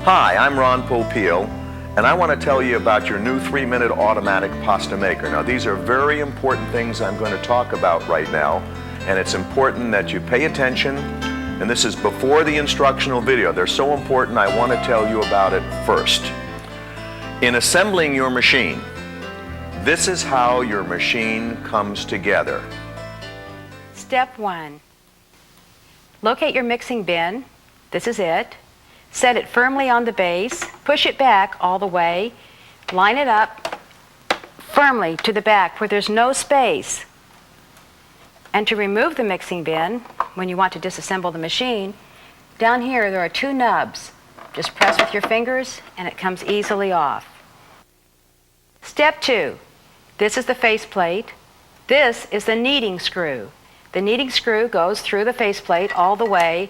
Hi, I'm Ron Popeil, and I want to tell you about your new 3-minute automatic pasta maker. Now, these are very important things I'm going to talk about right now, and it's important that you pay attention, and this is before the instructional video. They're so important, I want to tell you about it first. In assembling your machine, this is how your machine comes together. Step 1. Locate your mixing bin. This is it. Set it firmly on the base, push it back all the way, line it up firmly to the back where there's no space. And to remove the mixing bin, when you want to disassemble the machine, down here there are 2 nubs. Just press with your fingers and it comes easily off. Step 2. This is the faceplate. This is the kneading screw. The kneading screw goes through the faceplate all the way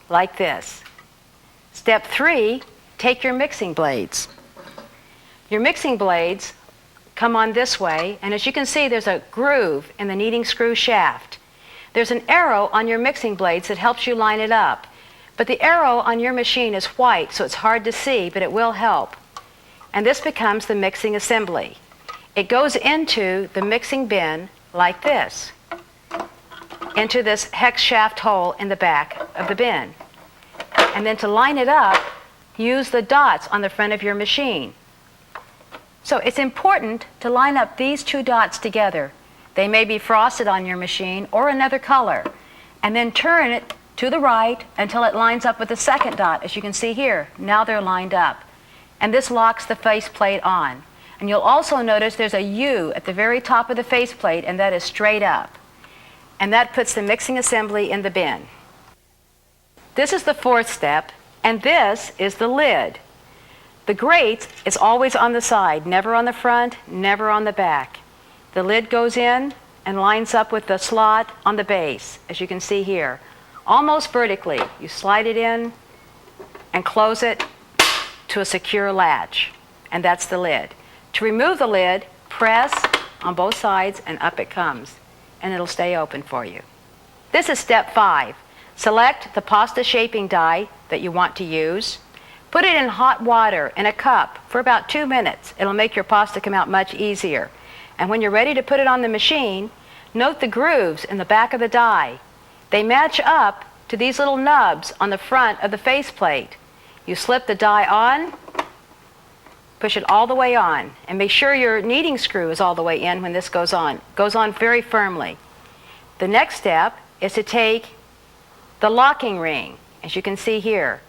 like this. Step 3, take your mixing blades. Your mixing blades come on this way, and as you can see, there's a groove in the kneading screw shaft. There's an arrow on your mixing blades that helps you line it up. But the arrow on your machine is white, so it's hard to see, but it will help. And this becomes the mixing assembly. It goes into the mixing bin like this, into this hex shaft hole in the back of the bin. And then to line it up, use the dots on the front of your machine. So it's important to line up these 2 dots together. They may be frosted on your machine or another color. And then turn it to the right until it lines up with the second dot, as you can see here. Now they're lined up. And this locks the faceplate on. And you'll also notice there's a U at the very top of the faceplate, and that is straight up. And that puts the mixing assembly in the bin. This is the 4th step, and this is the lid. The grate is always on the side, never on the front, never on the back. The lid goes in and lines up with the slot on the base, as you can see here, almost vertically. You slide it in and close it to a secure latch, and that's the lid. To remove the lid, press on both sides and up it comes, and it'll stay open for you. This is step 5. Select the pasta shaping die that you want to use. Put it in hot water in a cup for about 2 minutes. It'll make your pasta come out much easier. And when you're ready to put it on the machine, note the grooves in the back of the die. They match up to these little nubs on the front of the faceplate. You slip the die on, push it all the way on, and make sure your kneading screw is all the way in when this goes on. It goes on very firmly. The next step is to take the locking ring, as you can see here,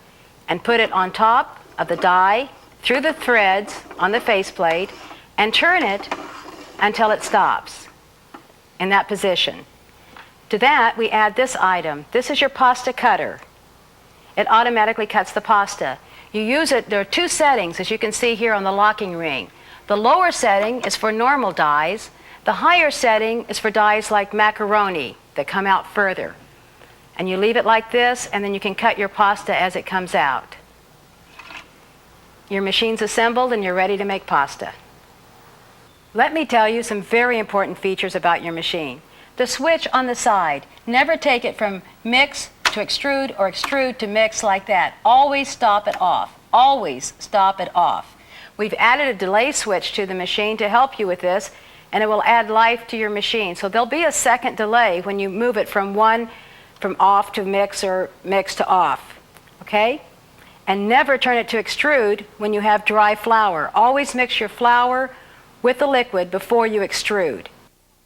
and put it on top of the die through the threads on the faceplate and turn it until it stops in that position. To that, we add this item. This is your pasta cutter. It automatically cuts the pasta. You use it, there are 2 settings, as you can see here on the locking ring. The lower setting is for normal dies. The higher setting is for dies like macaroni that come out further. And you leave it like this, and then you can cut your pasta as it comes out. Your machine's assembled and you're ready to make pasta. Let me tell you some very important features about your machine. The switch on the side, never take it from mix to extrude or extrude to mix like that. Always stop it off. Always stop it off. We've added a delay switch to the machine to help you with this, and it will add life to your machine. So there'll be a second delay when you move it from off to mix or mix to off, okay? And never turn it to extrude when you have dry flour. Always mix your flour with the liquid before you extrude.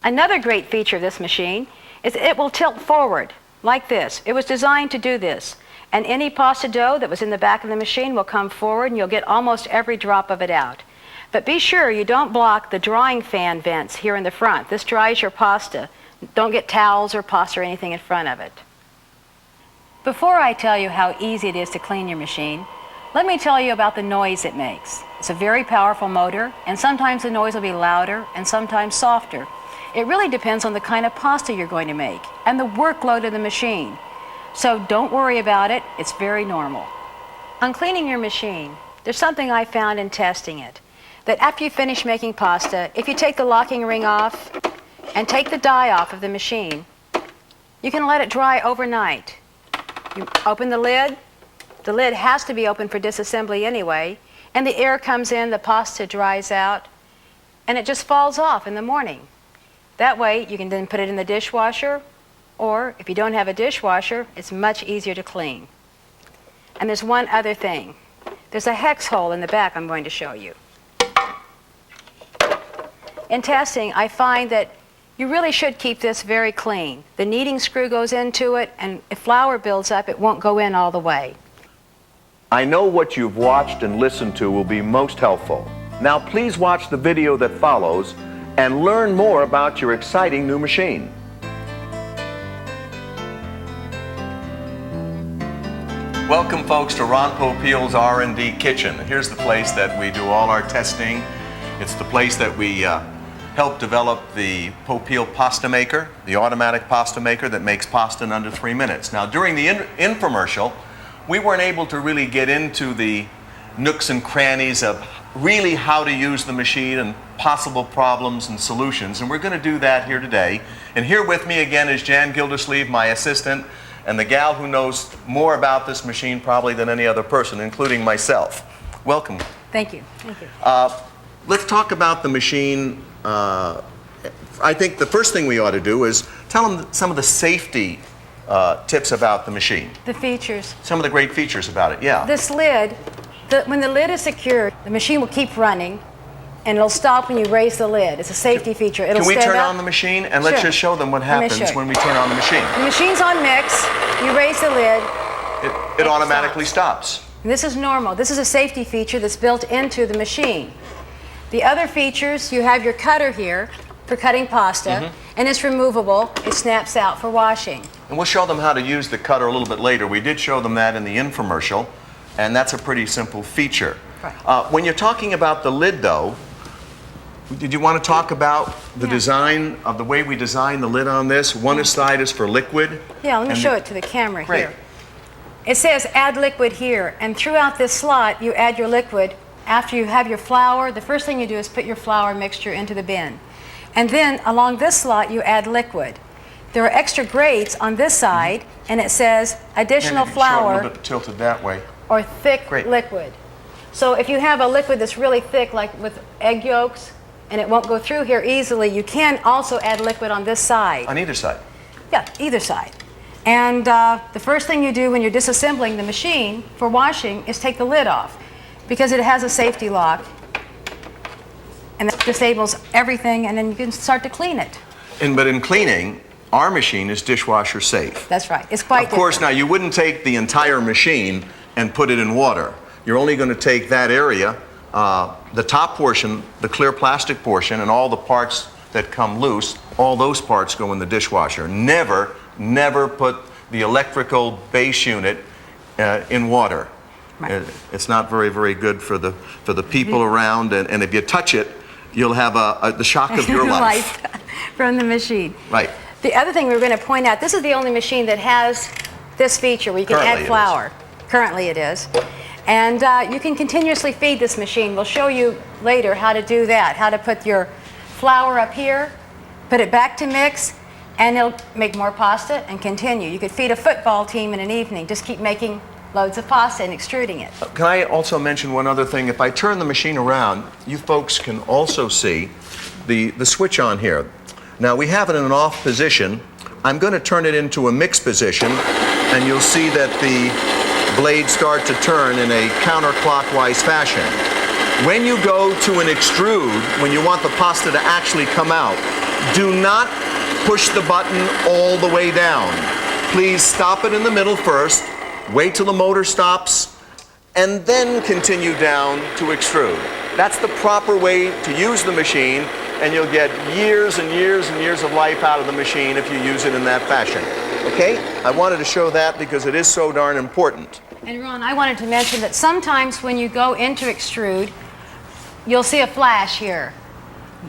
Another great feature of this machine is it will tilt forward like this. It was designed to do this. And any pasta dough that was in the back of the machine will come forward, and you'll get almost every drop of it out. But be sure you don't block the drying fan vents here in the front. This dries your pasta. Don't get towels or pasta or anything in front of it. Before I tell you how easy it is to clean your machine, let me tell you about the noise it makes. It's a very powerful motor, and sometimes the noise will be louder and sometimes softer. It really depends on the kind of pasta you're going to make and the workload of the machine. So don't worry about it, it's very normal. On cleaning your machine, there's something I found in testing it, that after you finish making pasta, if you take the locking ring off and take the die off of the machine, you can let it dry overnight. You open the lid, the lid has to be open for disassembly anyway, and the air comes in, the pasta dries out, and it just falls off in the morning. That way, you can then put it in the dishwasher, or if you don't have a dishwasher, it's much easier to clean. And there's one other thing. There's a hex hole in the back I'm going to show you. In testing, I find that you really should keep this very clean. The kneading screw goes into it, and if flour builds up, it won't go in all the way. I know what you've watched and listened to will be most helpful. Now please watch the video that follows and learn more about your exciting new machine. Welcome folks to Ron Popeil's R&D Kitchen. Here's the place that we do all our testing. It's the place that we help develop the Popeil pasta maker, the automatic pasta maker that makes pasta in under 3 minutes. Now during the infomercial, we weren't able to really get into the nooks and crannies of really how to use the machine and possible problems and solutions, and we're going to do that here today. And here with me again is Jan Gildersleeve, my assistant, and the gal who knows more about this machine probably than any other person, including myself. Welcome. Thank you. Thank you. Let's talk about the machine. I think the first thing we ought to do is tell them some of the safety tips about the machine. The features. Some of the great features about it, yeah. This lid, when the lid is secured, the machine will keep running, and it'll stop when you raise the lid. It's a safety feature. It'll Can we stand turn up. on the machine and let's Sure. just show them what Let me show happens you. when we turn on the machine? The machine's on mix. You raise the lid. It automatically stops. And this is normal. This is a safety feature that's built into the machine. The other features, you have your cutter here for cutting pasta, and it's removable. It snaps out for washing. And we'll show them how to use the cutter a little bit later. We did show them that in the infomercial, and that's a pretty simple feature. Right. When you're talking about the lid, though, did you want to talk about the design of the way we designed the lid on this? One side is for liquid. Yeah, let me and show it to the camera Great. here. It says add liquid here, and throughout this slot you add your liquid. After you have your flour, the first thing you do is put your flour mixture into the bin. And then along this slot you add liquid. There are extra grates on this side, and it says additional Maybe you can show it a flour little bit tilted that way. or thick Great. liquid. So if you have a liquid that's really thick, like with egg yolks, and it won't go through here easily, you can also add liquid on this side. On either side. Yeah, either side. And the first thing you do when you're disassembling the machine for washing is take the lid off, because it has a safety lock, and that disables everything, and then you can start to clean it. But in cleaning, our machine is dishwasher safe. That's right. It's quite Of course, different. now you wouldn't take the entire machine and put it in water. You're only going to take that area, the top portion, the clear plastic portion, and all the parts that come loose, all those parts go in the dishwasher. Never, never put the electrical base unit in water. Right. It's not very, very good for the people around, and if you touch it, you'll have the shock of your life. From the machine. Right. The other thing we were going to point out, this is the only machine that has this feature where you can Currently add flour. Currently it is. And you can continuously feed this machine. We'll show you later how to do that, how to put your flour up here, put it back to mix, and it'll make more pasta and continue. You could feed a football team in an evening. Just keep making loads of pasta and extruding it. Can I also mention one other thing? If I turn the machine around, you folks can also see the switch on here. Now we have it in an off position. I'm going to turn it into a mix position, and you'll see that the blades start to turn in a counterclockwise fashion. When you go to an extrude, when you want the pasta to actually come out, do not push the button all the way down. Please stop it in the middle first, wait till the motor stops, and then continue down to extrude. That's the proper way to use the machine, and you'll get years and years and years of life out of the machine if you use it in that fashion. Okay? I wanted to show that because it is so darn important. And Ron, I wanted to mention that sometimes when you go into extrude, you'll see a flash here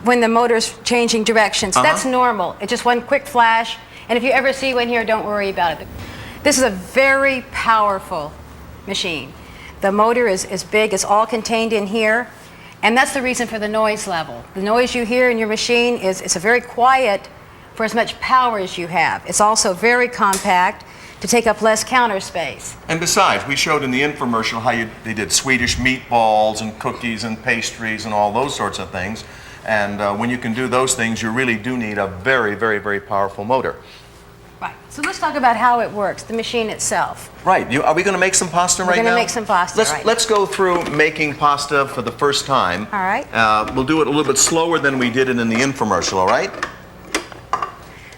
when the motor's changing directions. That's normal. It's just one quick flash, and if you ever see one here, don't worry about it. This is a very powerful machine. The motor is big, it's all contained in here, and that's the reason for the noise level. The noise you hear in your machine it's a very quiet for as much power as you have. It's also very compact, to take up less counter space. And besides, we showed in the infomercial how they did Swedish meatballs and cookies and pastries and all those sorts of things. And when you can do those things, you really do need a very, very, very powerful motor. Right. So let's talk about how it works, the machine itself. Right. Are we going to make some pasta right now? We're going to make some pasta right now. Let's go through making pasta for the first time. All right. We'll do it a little bit slower than we did it in the infomercial, all right?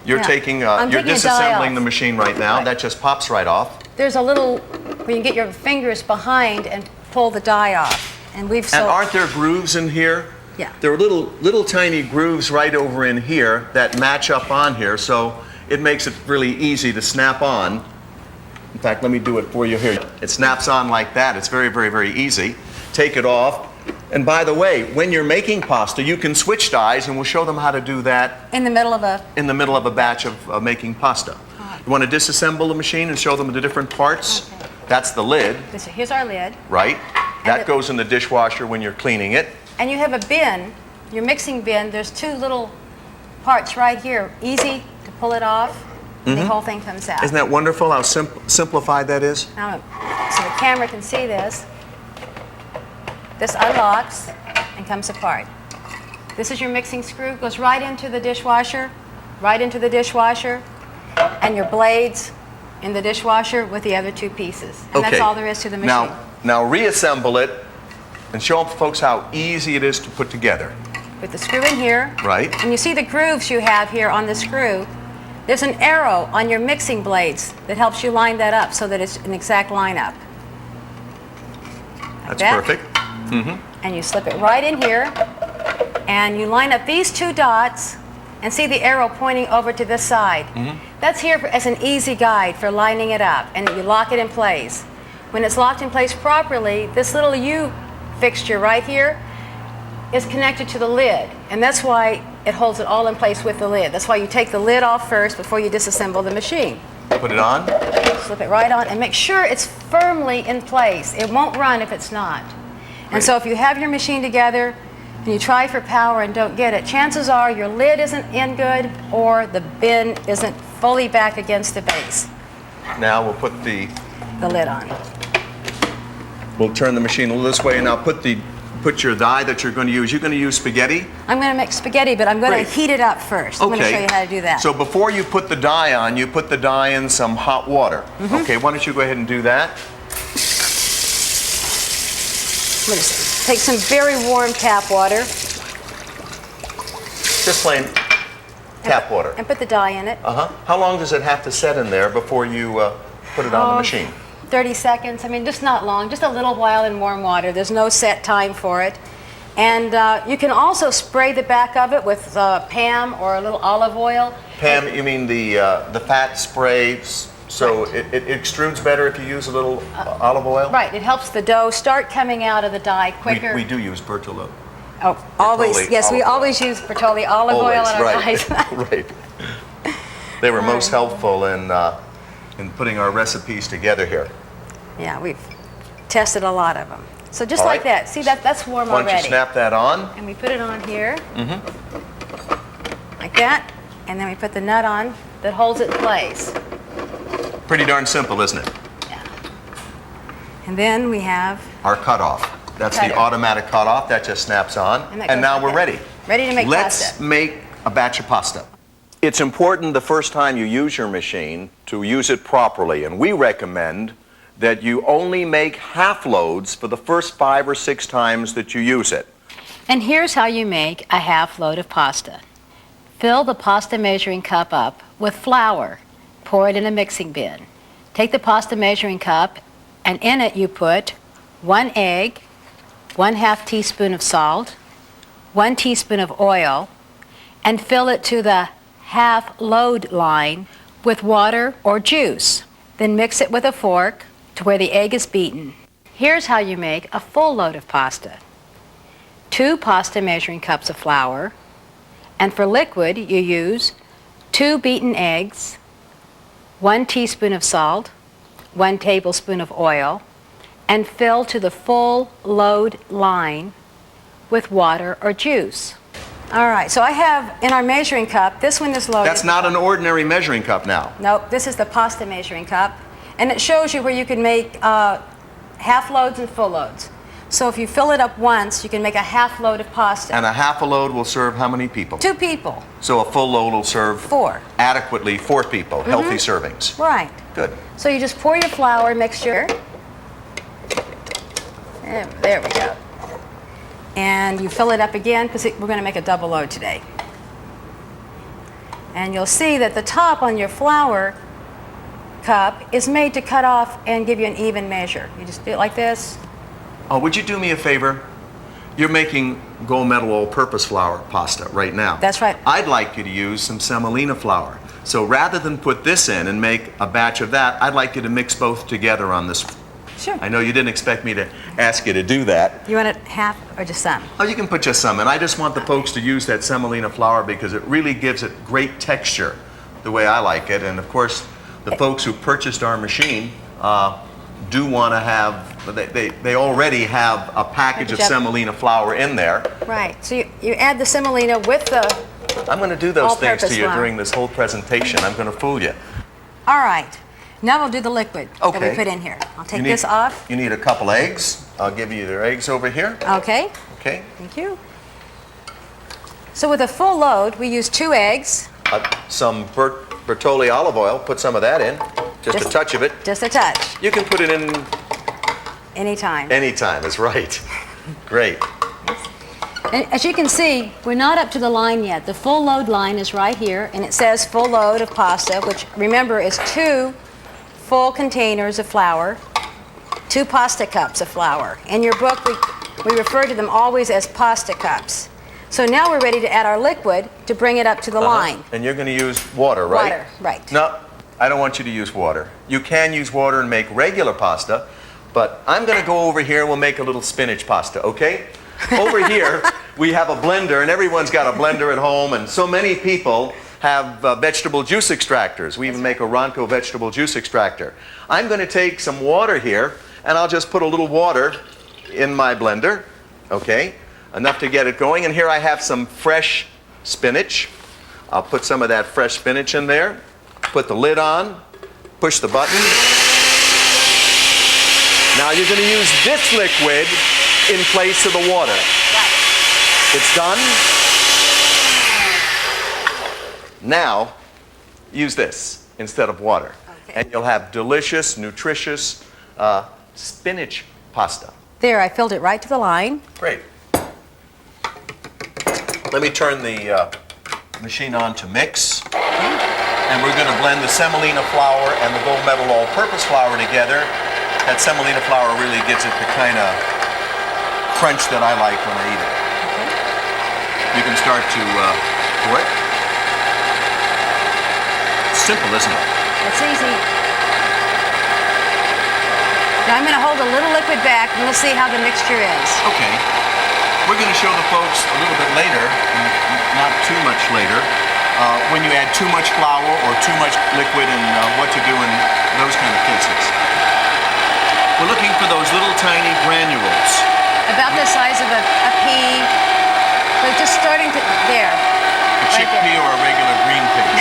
You're taking you're disassembling the machine right now. Right. That just pops right off. There's a little where you can get your fingers behind and pull the die off. And aren't there grooves in here? Yeah. There are little tiny grooves right over in here that match up on here, so it makes it really easy to snap on. In fact, let me do it for you here. It snaps on like that. It's very, very, very easy. Take it off. And by the way, when you're making pasta, you can switch dies, and we'll show them how to do that in the middle of a batch of making pasta. You want to disassemble the machine and show them the different parts? Okay. That's the lid. Here's our lid. Right. That goes in the dishwasher when you're cleaning it. And you have a bin, your mixing bin. There's two little parts right here. Easy to pull it off. Mm-hmm. The whole thing comes out. Isn't that wonderful how simplified that is? Now, so the camera can see this. This unlocks and comes apart. This is your mixing screw. Goes right into the dishwasher, and your blades in the dishwasher with the other two pieces. And okay. That's all there is to the machine. Now reassemble it and show folks how easy it is to put together. Put the screw in here. Right. And you see the grooves you have here on the screw. There's an arrow on your mixing blades that helps you line that up so that it's an exact lineup. That's perfect. Mm-hmm. And you slip it right in here, and you line up these two dots and see the arrow pointing over to this side. Mm-hmm. That's here as an easy guide for lining it up, and you lock it in place. When it's locked in place properly, this little U fixture right here is connected to the lid, and that's why it holds it all in place with the lid. That's why you take the lid off first before you disassemble the machine. Put it on. Slip it right on and make sure it's firmly in place. It won't run if it's not. And so if you have your machine together and you try for power and don't get it, chances are your lid isn't in good or the bin isn't fully back against the base. Now we'll put the lid on. We'll turn the machine a little this way, and now put your die that you're going to use. You're going to use spaghetti? I'm going to make spaghetti, but I'm going to heat it up first. I'm going to show you how to do that. So before you put the die on, you put the die in some hot water. Mm-hmm. Okay, why don't you go ahead and do that? I'm going to take some very warm tap water. Just plain tap water. And put the die in it. Uh-huh. How long does it have to set in there before you put it on the machine? 30 seconds. I mean, just not long, just a little while in warm water. There's no set time for it. And you can also spray the back of it with Pam or a little olive oil. Pam, you mean the fat spray, so right. it extrudes better if you use a little olive oil? Right. It helps the dough start coming out of the die quicker. We do use Bertollo. Oh, always. Yes, we always use Bertolli olive oil in our dies. Right. They were most helpful in putting our recipes together here. Yeah, we've tested a lot of them. So just like that. See, that's warm already. Why don't you snap that on? And we put it on here. Mm-hmm. Like that. And then we put the nut on that holds it in place. Pretty darn simple, isn't it? Yeah. And then we have our cutoff. That's the automatic cutoff. That just snaps on. And now we're ready. Ready to make pasta. Let's make a batch of pasta. It's important the first time you use your machine to use it properly, and we recommend that you only make half loads for the first 5 or 6 times that you use it. And here's how you make a half load of pasta. Fill the pasta measuring cup up with flour. Pour it in a mixing bin. Take the pasta measuring cup, and in it you put 1 egg, 1/2 teaspoon of salt, 1 teaspoon of oil, and fill it to the half load line with water or juice. Then mix it with a fork to where the egg is beaten. Here's how you make a full load of pasta. 2 pasta measuring cups of flour, and for liquid you use 2 beaten eggs, 1 teaspoon of salt, 1 tablespoon of oil, and fill to the full load line with water or juice. All right, so I have in our measuring cup, this one is loaded. That's not an ordinary measuring cup now. Nope, this is the pasta measuring cup. And it shows you where you can make half loads and full loads. So if you fill it up once, you can make a half load of pasta. And a half a load will serve how many people? 2 people. So a full load will serve 4. adequately 4 people, healthy servings. Right. Good. So you just pour your flour mixture. And there we go. And you fill it up again because we're going to make a double load today. And you'll see that the top on your flour cup is made to cut off and give you an even measure. You just do it like this. Oh, would you do me a favor? You're making gold medal all-purpose flour pasta right now. That's right. I'd like you to use some semolina flour. So rather than put this in and make a batch of that, I'd like you to mix both together on this. Sure. I know you didn't expect me to ask you to do that. You want it half or just some? Oh, you can put just some in. I just want the folks to use that semolina flour because it really gives it great texture the way I like it. And of course, the folks who purchased our machine do want to have, they already have a package of semolina flour in there. Right. So you add the semolina with the I'm going to do those things to all-purpose you flour. during this whole presentation. I'm going to fool you. All right. Now we'll do the liquid that Okay. we put in here. I'll take You need- this off. You need a couple eggs. I'll give you your eggs over here. Okay. Okay. Thank you. So with a full load, we use 2 eggs. Some Bertolli olive oil. Put some of that in. Just a touch of it. Just a touch. You can put it in Anytime. anytime. Is right. Great. And as you can see, we're not up to the line yet. The full load line is right here, and it says full load of pasta, which remember is 2 full containers of flour, 2 pasta cups of flour. In your book, we refer to them always as pasta cups. So now we're ready to add our liquid to bring it up to the line. And you're going to use water, right? Water, right. No, I don't want you to use water. You can use water and make regular pasta, but I'm going to go over here and we'll make a little spinach pasta, okay? Over here, we have a blender, and everyone's got a blender at home, and so many people have vegetable juice extractors. We even make a Ronco vegetable juice extractor. I'm going to take some water here, and I'll just put a little water in my blender, okay? Enough to get it going. And here I have some fresh spinach. I'll put some of that fresh spinach in there. Put the lid on. Push the button. Now you're going to use this liquid in place of the water. It's done. Now, use this instead of water. Okay. And you'll have delicious, nutritious spinach pasta. There, I filled it right to the line. Great. Let me turn the machine on to mix. And we're going to blend the semolina flour and the gold medal all-purpose flour together. That semolina flour really gives it the kind of crunch that I like when I eat it. You can start to pour it. Simple, isn't it? It's easy. Now I'm going to hold a little liquid back and we'll see how the mixture is. Okay. We're going to show the folks a little bit later, not too much later, when you add too much flour or too much liquid and what to do in those kind of cases. We're looking for those little tiny granules. About the size of a pea. So just starting to, there. A chickpea or a regular green pea.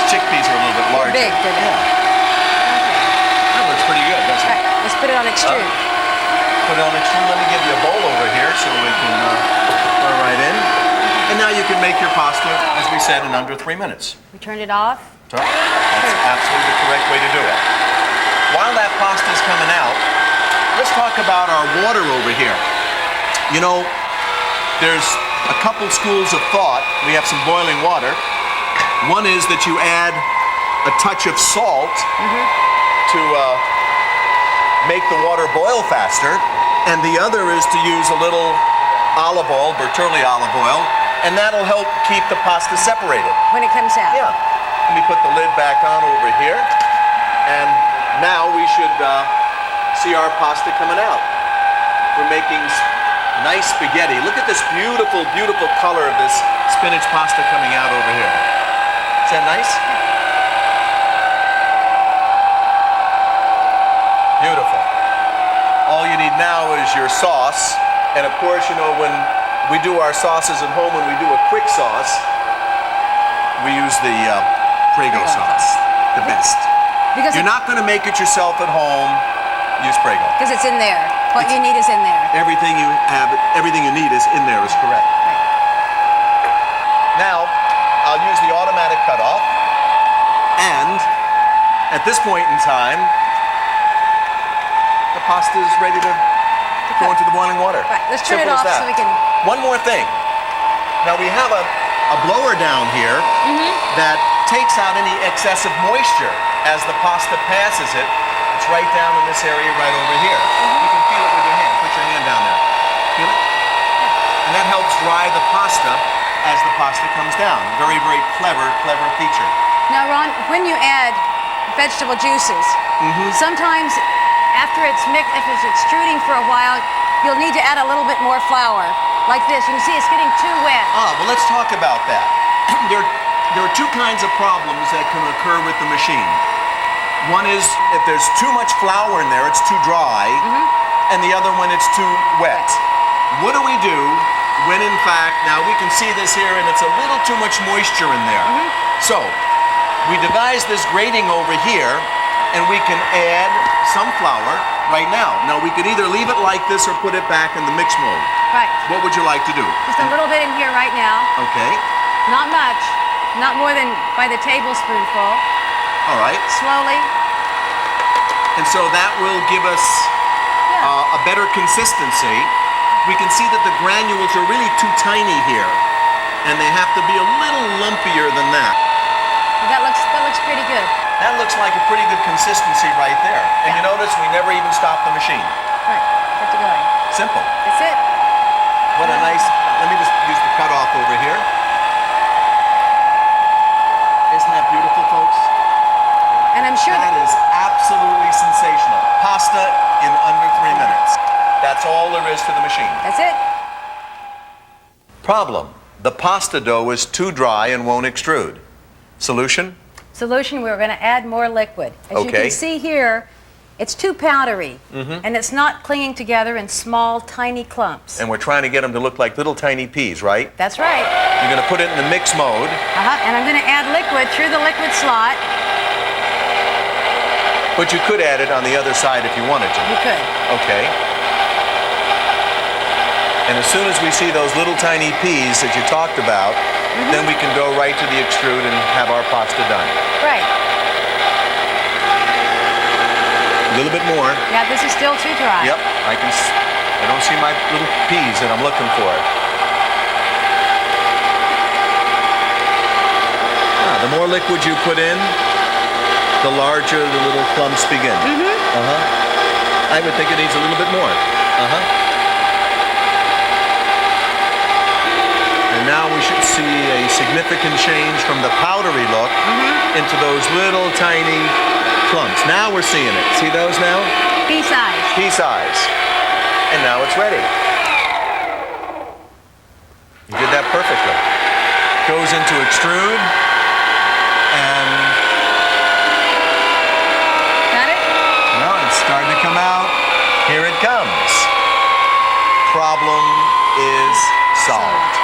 Chickpeas are a little bit larger. Big, they're big. Yeah. That looks pretty good, doesn't All it? right, let's put it on extrude. Put it on extrude. Let me give you a bowl over here so we can pour right in. And now you can make your pasta, as we said, in under 3 minutes. We turned it off. So that's absolutely the correct way to do it. While that pasta is coming out, let's talk about our water over here. You know, there's a couple schools of thought. We have some boiling water. One is that you add a touch of salt to make the water boil faster, and the other is to use a little olive oil, Bertolli olive oil, and that'll help keep the pasta separated. When it comes out. Yeah. Let me put the lid back on over here, and now we should see our pasta coming out. We're making nice spaghetti. Look at this beautiful, beautiful color of this spinach pasta coming out over here. Is that nice? Beautiful. All you need now is your sauce. And of course, you know, when we do our sauces at home, when we do a quick sauce, we use the Prego sauce, the best. Because You're not going to make it yourself at home, use Prego. Because it's in there. What you need is in there. Everything you have, everything you need is in there is correct. Right. Now, I'll use the automatic cutoff, and at this point in time, the pasta is ready to go into the boiling water. Right, let's turn it Simple as off that. so we can... One more thing. Now we have a blower down here that takes out any excessive moisture as the pasta passes it. It's right down in this area right over here. You can feel it with your hand. Put your hand down there. Feel it? And that helps dry the pasta as the pasta comes down. Very, very clever feature. Now, Ron, when you add vegetable juices, sometimes after it's mixed, if it's extruding for a while, you'll need to add a little bit more flour. Like this. You can see it's getting too wet. Well, let's talk about that. There are two kinds of problems that can occur with the machine. One is if there's too much flour in there, it's too dry, and the other one, it's too wet. What do we do when, in fact, now we can see this here, and it's a little too much moisture in there. So, we devised this grating over here, and we can add some flour right now. Now, we could either leave it like this or put it back in the mix mold. Right. What would you like to do? Just a little bit in here right now. Okay. Not much. Not more than by the tablespoonful. All right. Slowly. And so that will give us a better consistency. We can see that the granules are really too tiny here, and they have to be a little lumpier than that. That looks pretty good. That looks like a pretty good consistency right there. And you notice we never even stopped the machine. Right. Get to going. Simple. That's it. What a nice, let me just use the cutoff over here. Isn't that beautiful, folks? And I'm sure That is absolutely sensational. Pasta in under 3 minutes. That's all there is to the machine. that's it. Problem: the pasta dough is too dry and won't extrude. Solution? Solution, we're going to add more liquid. As you Okay. can see here, it's too powdery, and it's not clinging together in small, tiny clumps. And we're trying to get them to look like little tiny peas, right? That's right. You're going to put it in the mix mode. And I'm going to add liquid through the liquid slot. But you could add it on the other side if you wanted to. You could. Okay. And as soon as we see those little tiny peas that you talked about, then we can go right to the extrude and have our pasta done. Right. A little bit more. Yeah, this is still too dry. Yep, I don't see my little peas that I'm looking for. The more liquid you put in, the larger the little clumps begin. I would think it needs a little bit more. And now we should see a significant change from the powdery look into those little tiny clumps. Now we're seeing it. See those now? Pea size. Pea size. And now it's ready. You did that perfectly. Goes into extrude, and Got it? no, it's starting to come out. Here it comes. Problem is solved.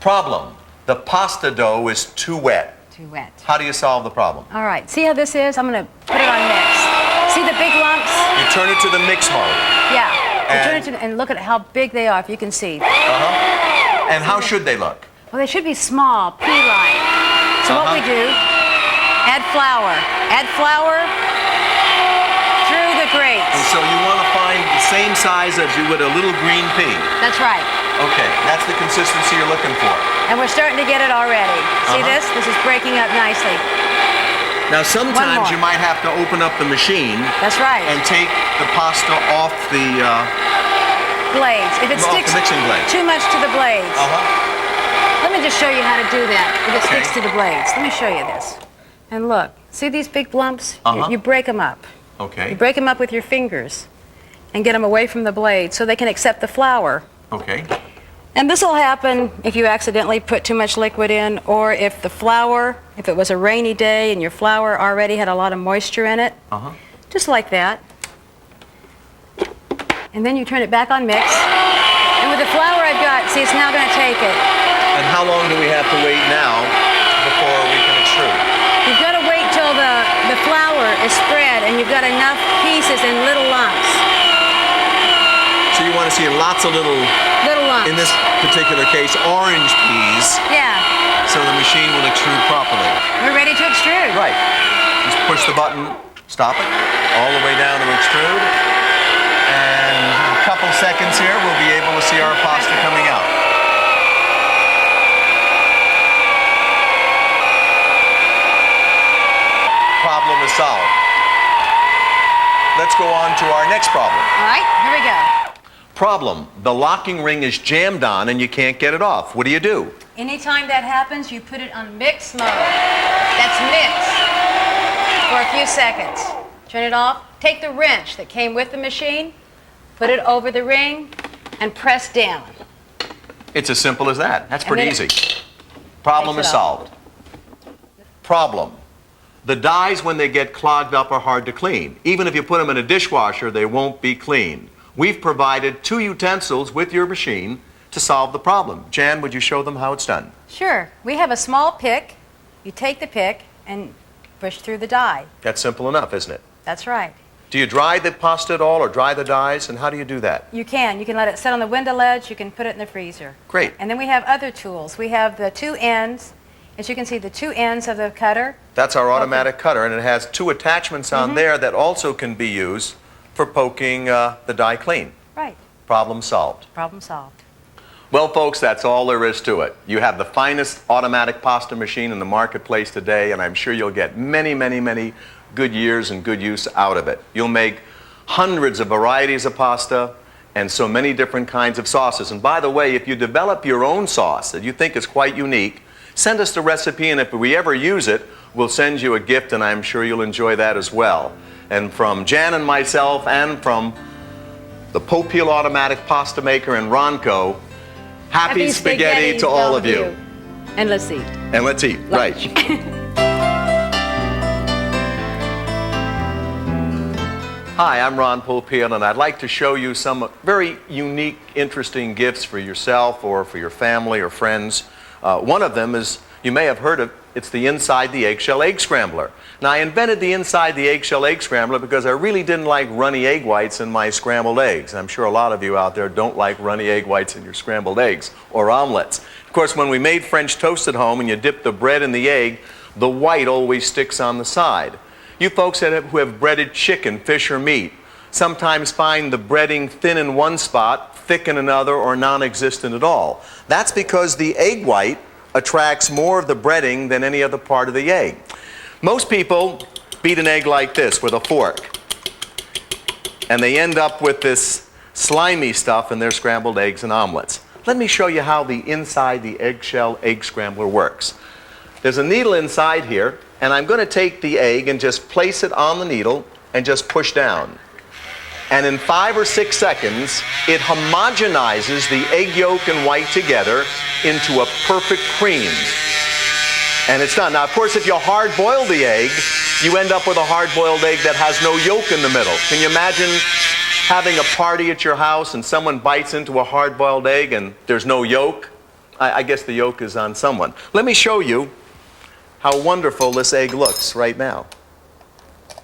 Problem: the pasta dough is too wet. Too wet. How do you solve the problem? All right. See how this is? I'm going to put it on mix. See the big lumps? You turn it to the mix mode. Yeah. And- Turn it to, and look at how big they are, if you can see. And how should they look? Well, they should be small, pea-like. So what we do, add flour. Add flour through the grates. And so you want to find the same size as you would a little green pea. That's right. Okay, that's the consistency you're looking for. And we're starting to get it already. See this? This is breaking up nicely. Now sometimes more. you might have to open up the machine That's right. and take the pasta off the Blades. If it off sticks the mixing blade. too much to the blades, let me just show you how to do that if it Okay. sticks to the blades. Let me show you this. And look, see these big lumps? You break them up. Okay. You break them up with your fingers and get them away from the blade so they can accept the flour. Okay. And this will happen if you accidentally put too much liquid in, or if the flour, if it was a rainy day and your flour already had a lot of moisture in it. Just like that. And then you turn it back on mix. And with the flour I've got, see, it's now going to take it. And how long do we have to wait now before we can extrude? You've got to wait till the flour is spread and you've got enough pieces in little lumps. So you want to see lots of little Lumps. in this particular case, orange peas, Yeah. so the machine will extrude properly. We're ready to extrude. Right. Just push the button, stop it, all the way down to extrude. And in a couple seconds here, we'll be able to see our pasta coming out. Problem is solved. Let's go on to our next problem. All right, here we go. Problem, the locking ring is jammed on and you can't get it off. What do you do? Anytime that happens, you put it on mix mode. That's mix for a few seconds. Turn it off. Take the wrench that came with the machine, put it over the ring, and press down. It's as simple as that. That's pretty then easy. Problem takes is it off. solved. Problem. The dyes, when they get clogged up, are hard to clean. Even if you put them in a dishwasher, they won't be clean. We've provided 2 utensils with your machine to solve the problem. Jan, would you show them how it's done? Sure. We have a small pick. You take the pick and push through the dye. That's simple enough, isn't it? That's right. Do you dry the pasta at all or dry the dyes? And how do you do that? You can. You can let it sit on the window ledge. You can put it in the freezer. Great. And then we have other tools. We have the 2 ends. As you can see, the 2 ends of the cutter. That's our automatic cutter, and it has 2 attachments on there that also can be used for poking the dye clean. Right. Problem solved. Problem solved. Well, folks, that's all there is to it. You have the finest automatic pasta machine in the marketplace today, and I'm sure you'll get many, many, many good years and good use out of it. You'll make hundreds of varieties of pasta and so many different kinds of sauces. And by the way, if you develop your own sauce that you think is quite unique, send us the recipe, and if we ever use it, we'll send you a gift, and I'm sure you'll enjoy that as well. And from Jan and myself, and from the Popeil Automatic Pasta Maker and Ronco, happy spaghetti to all of you. And let's eat. And let's eat, right. Hi, I'm Ron Popeil, and I'd like to show you some very unique, interesting gifts for yourself or for your family or friends. One of them is, you may have heard of, it's the Inside the Eggshell Egg Scrambler. Now, I invented the Inside the Eggshell Egg Scrambler because I really didn't like runny egg whites in my scrambled eggs. I'm sure a lot of you out there don't like runny egg whites in your scrambled eggs or omelets. Of course, when we made French toast at home and you dip the bread in the egg, the white always sticks on the side. You folks who have breaded chicken, fish, or meat sometimes find the breading thin in one spot, thick in another, or non-existent at all. That's because the egg white attracts more of the breading than any other part of the egg. Most people beat an egg like this with a fork, and they end up with this slimy stuff in their scrambled eggs and omelets. Let me show you how the Inside the Eggshell Egg Scrambler works. There's a needle inside here, and I'm going to take the egg and just place it on the needle and just push down. And in 5 or 6 seconds, it homogenizes the egg yolk and white together into a perfect cream. And it's done. Now, of course, if you hard-boil the egg, you end up with a hard-boiled egg that has no yolk in the middle. Can you imagine having a party at your house and someone bites into a hard-boiled egg and there's no yolk? I guess the yolk is on someone. Let me show you how wonderful this egg looks right now.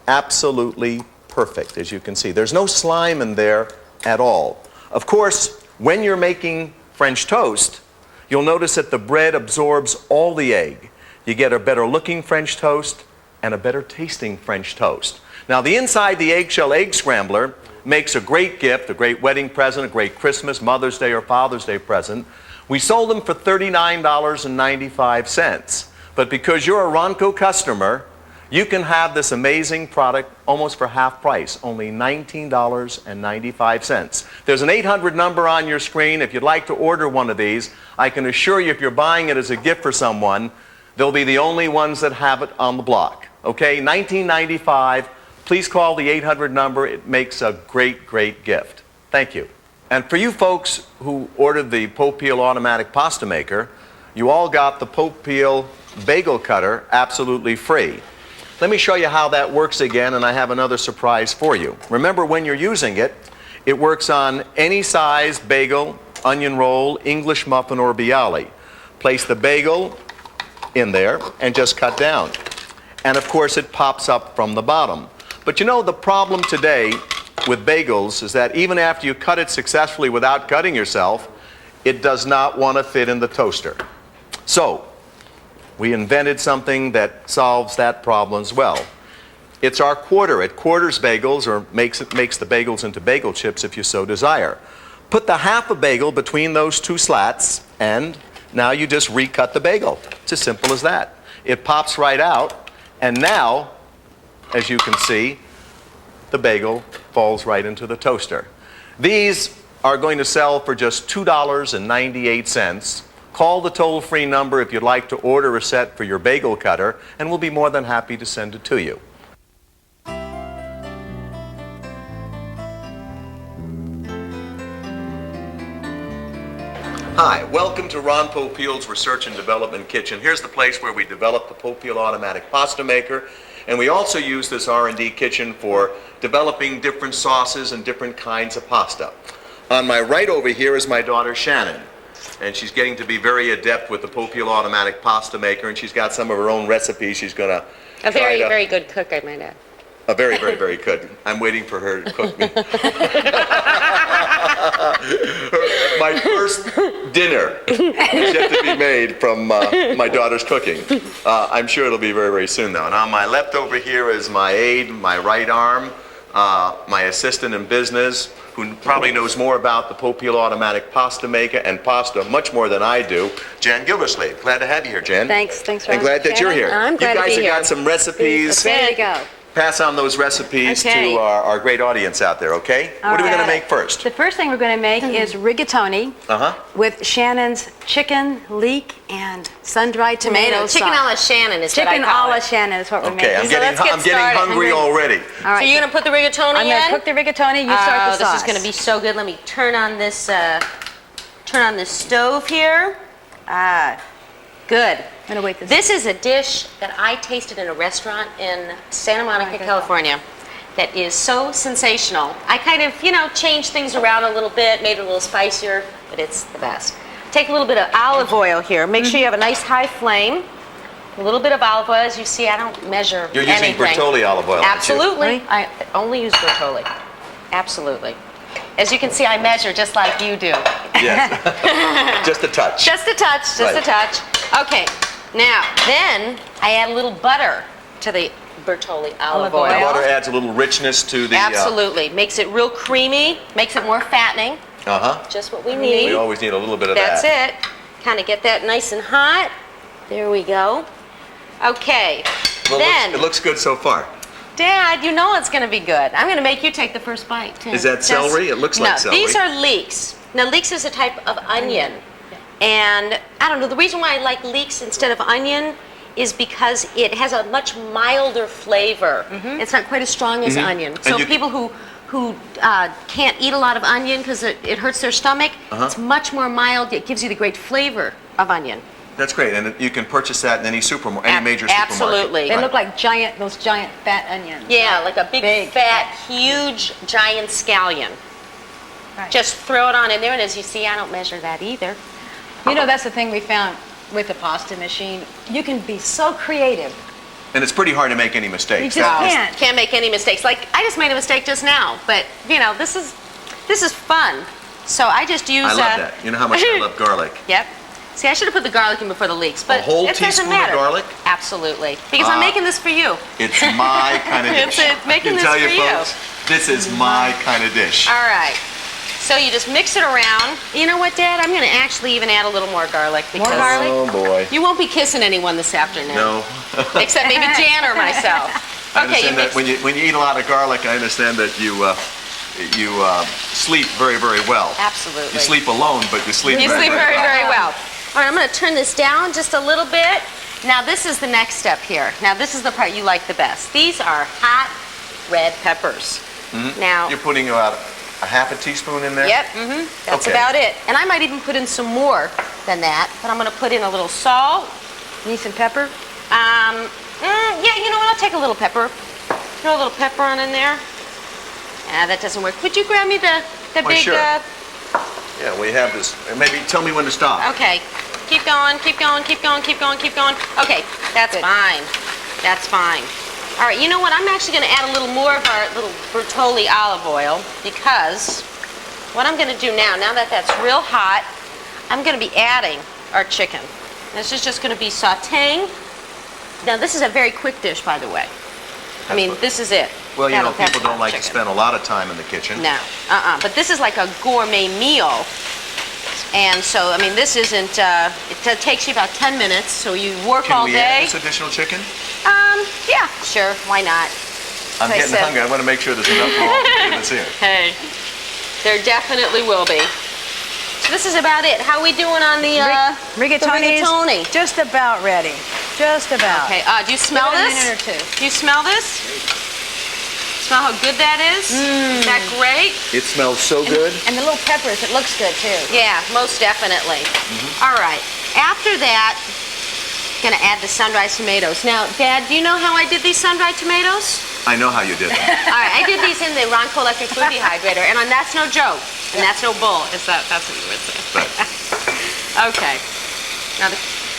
Absolutely perfect, as you can see. There's no slime in there at all. Of course, when you're making French toast, you'll notice that the bread absorbs all the egg. You get a better looking French toast and a better tasting French toast. Now, the Inside the Eggshell Egg Scrambler makes a great gift, a great wedding present, a great Christmas, Mother's Day, or Father's Day present. We sold them for $39.95. But because you're a Ronco customer, you can have this amazing product almost for half price, only $19.95. There's an 800 number on your screen. If you'd like to order one of these, I can assure you if you're buying it as a gift for someone, they'll be the only ones that have it on the block. Okay, $19.95. Please call the 800 number. It makes a great, great gift. Thank you. And for you folks who ordered the Popeil Automatic Pasta Maker, you all got the Popeil Bagel Cutter absolutely free. Let me show you how that works again, and I have another surprise for you. Remember, when you're using it, It works on any size bagel, onion roll, English muffin, or bialy. Place the bagel in there and just cut down. And of course it pops up from the bottom. But you know, the problem today with bagels is that even after you cut it successfully without cutting yourself, it does not want to fit in the toaster. So we invented something that solves that problem as well. It's our quarter. It quarters bagels, or makes the bagels into bagel chips if you so desire. Put the half a bagel between those two slats, and now you just recut the bagel. It's as simple as that. It pops right out, and now, as you can see, the bagel falls right into the toaster. These are going to sell for just $2.98. Call the toll-free number if you'd like to order a set for your bagel cutter, and we'll be more than happy to send it to you. Hi, welcome to Ron Popeil's Research and Development Kitchen. Here's the place where we develop the Popeil automatic pasta maker, and we also use this R&D kitchen for developing different sauces and different kinds of pasta. On my right over here is my daughter Shannon, and she's getting to be very adept with the Popeil automatic pasta maker, and she's got some of her own recipes she's going to A very, very good cook, I might add. A very, very, very good. I'm waiting for her to cook me. My first dinner is yet to be made from my daughter's cooking. I'm sure it'll be very, very soon, though. And on my left over here is my aide, my right arm, my assistant in business, who probably knows more about the Popeil automatic pasta maker and pasta much more than I do, Jan Gildersleeve. Glad to have you here, Jan. Thanks, Ron. And glad that you're here. I'm glad to be You guys here. have got some recipes. Ready to go. Pass on those recipes Okay. to our great audience out there, okay? What are we going to make first? The first thing we're going to make is rigatoni with Shannon's chicken, leek, and sun-dried tomato Chicken a sauce. la Shannon is what I Chicken a call la it. Shannon is what we're Okay, making. So let's get I'm getting started. hungry already. All right, So you're going to put the rigatoni I'm in? going to cook the rigatoni, you start the sauce. This is going to be so good. Let me turn on this stove here. Good. I'm going to wait this. This is a dish that I tasted in a restaurant in Santa Monica, good. California, that is so sensational. I kind of, changed things around a little bit, made it a little spicier, but it's the best. Take a little bit of olive oil here. Make sure you have a nice high flame. A little bit of olive oil. As you see, I don't measure You're using anything. Bertolli olive oil, aren't you? Absolutely. Really? I only use Bertolli. Absolutely. As you can see, I measure just like you do. Yes. Just a touch. Just a touch, just Right. a touch. Okay, now, then I add a little butter to the Bertolli olive Olive oil. The oil. butter adds a little richness to the... Absolutely. Makes it real creamy, makes it more fattening. Just what we need. We always need a little bit of That's that. it. Kind of get that nice and hot. There we go. Okay. Well, then, it looks good so far. Dad, you know it's going to be good. I'm going to make you take the first bite, too. Is that celery? It looks like celery. No, these are leeks. Now, leeks is a type of onion. And I don't know, the reason why I like leeks instead of onion is because it has a much milder flavor. It's not quite as strong as onion. So you- people who can't eat a lot of onion because it hurts their stomach, it's much more mild. It gives you the great flavor of onion. That's great, and you can purchase that in any major supermarket. Absolutely. They look like those giant fat onions. Yeah, like a big, fat, huge, giant scallion. Right. Just throw it on in there, and as you see, I don't measure that either. You know, that's the thing we found with the pasta machine. You can be so creative. And it's pretty hard to make any mistakes. You just can't. Can't make any mistakes. Like, I just made a mistake just now, but, this is fun. So I just use... I love that. You know how much I love garlic. Yep. See, I should have put the garlic in before the leeks, but A whole it doesn't teaspoon of matter. garlic? Absolutely. Because I'm making this for you. It's my kind of dish. It's making I can this tell you, for you. folks, this is my kind of dish. All right. So you just mix it around. You know what, Dad? I'm going to actually even add a little more garlic. Because garlic? Oh, boy. You won't be kissing anyone this afternoon. No. Except maybe Jan or myself. I Okay, understand that when you eat a lot of garlic, I understand that you sleep very, very well. Absolutely. You sleep alone, but you sleep You very, sleep very very, well. very well. All right, I'm going to turn this down just a little bit. Now, this is the next step here. Now, this is the part you like the best. These are hot red peppers. Now, You're putting about a half a teaspoon in there? yep, that's Okay. about it. And I might even put in some more than that, but I'm going to put in a little salt. Need some pepper? Yeah, you know what? I'll take a little pepper. Throw a little pepper on in there. That doesn't work. Would you grab me the big... sure. Yeah, we have this. Maybe tell me when to stop. Okay. Keep going, keep going, keep going, keep going, keep going. Okay, that's fine. That's fine. All right, you know what? I'm actually going to add a little more of our little Bertolli olive oil because what I'm going to do now that that's real hot, I'm going to be adding our chicken. This is just going to be sautéing. Now, this is a very quick dish, by the way. I mean, this is it. Well, you know, That's people don't hot like to chicken. spend a lot of time in the kitchen. No, but this is like a gourmet meal. And so, I mean, this isn't, it takes you about 10 minutes, so you work all Can we add day. this additional chicken? Yeah, sure, why not? I'm Like I getting said- hungry. I want to make sure there's enough for all the us here. Hey, there definitely will be. So this is about it. How are we doing on the Rigatoni rigatoni? is just about ready. Just about. Okay, do you smell Give it a this? minute or two. Do you smell this? Smell how good that is? Is that great? It smells so good. And the little peppers, it looks good too. Yeah, most definitely. All right. After that, gonna add the sun-dried tomatoes. Now, Dad, do you know how I did these sun-dried tomatoes? I know how you did that. All right, I did these in the Ronco electric food dehydrator, and that's no joke, and that's no bull. That's what you would say. But Okay. Now,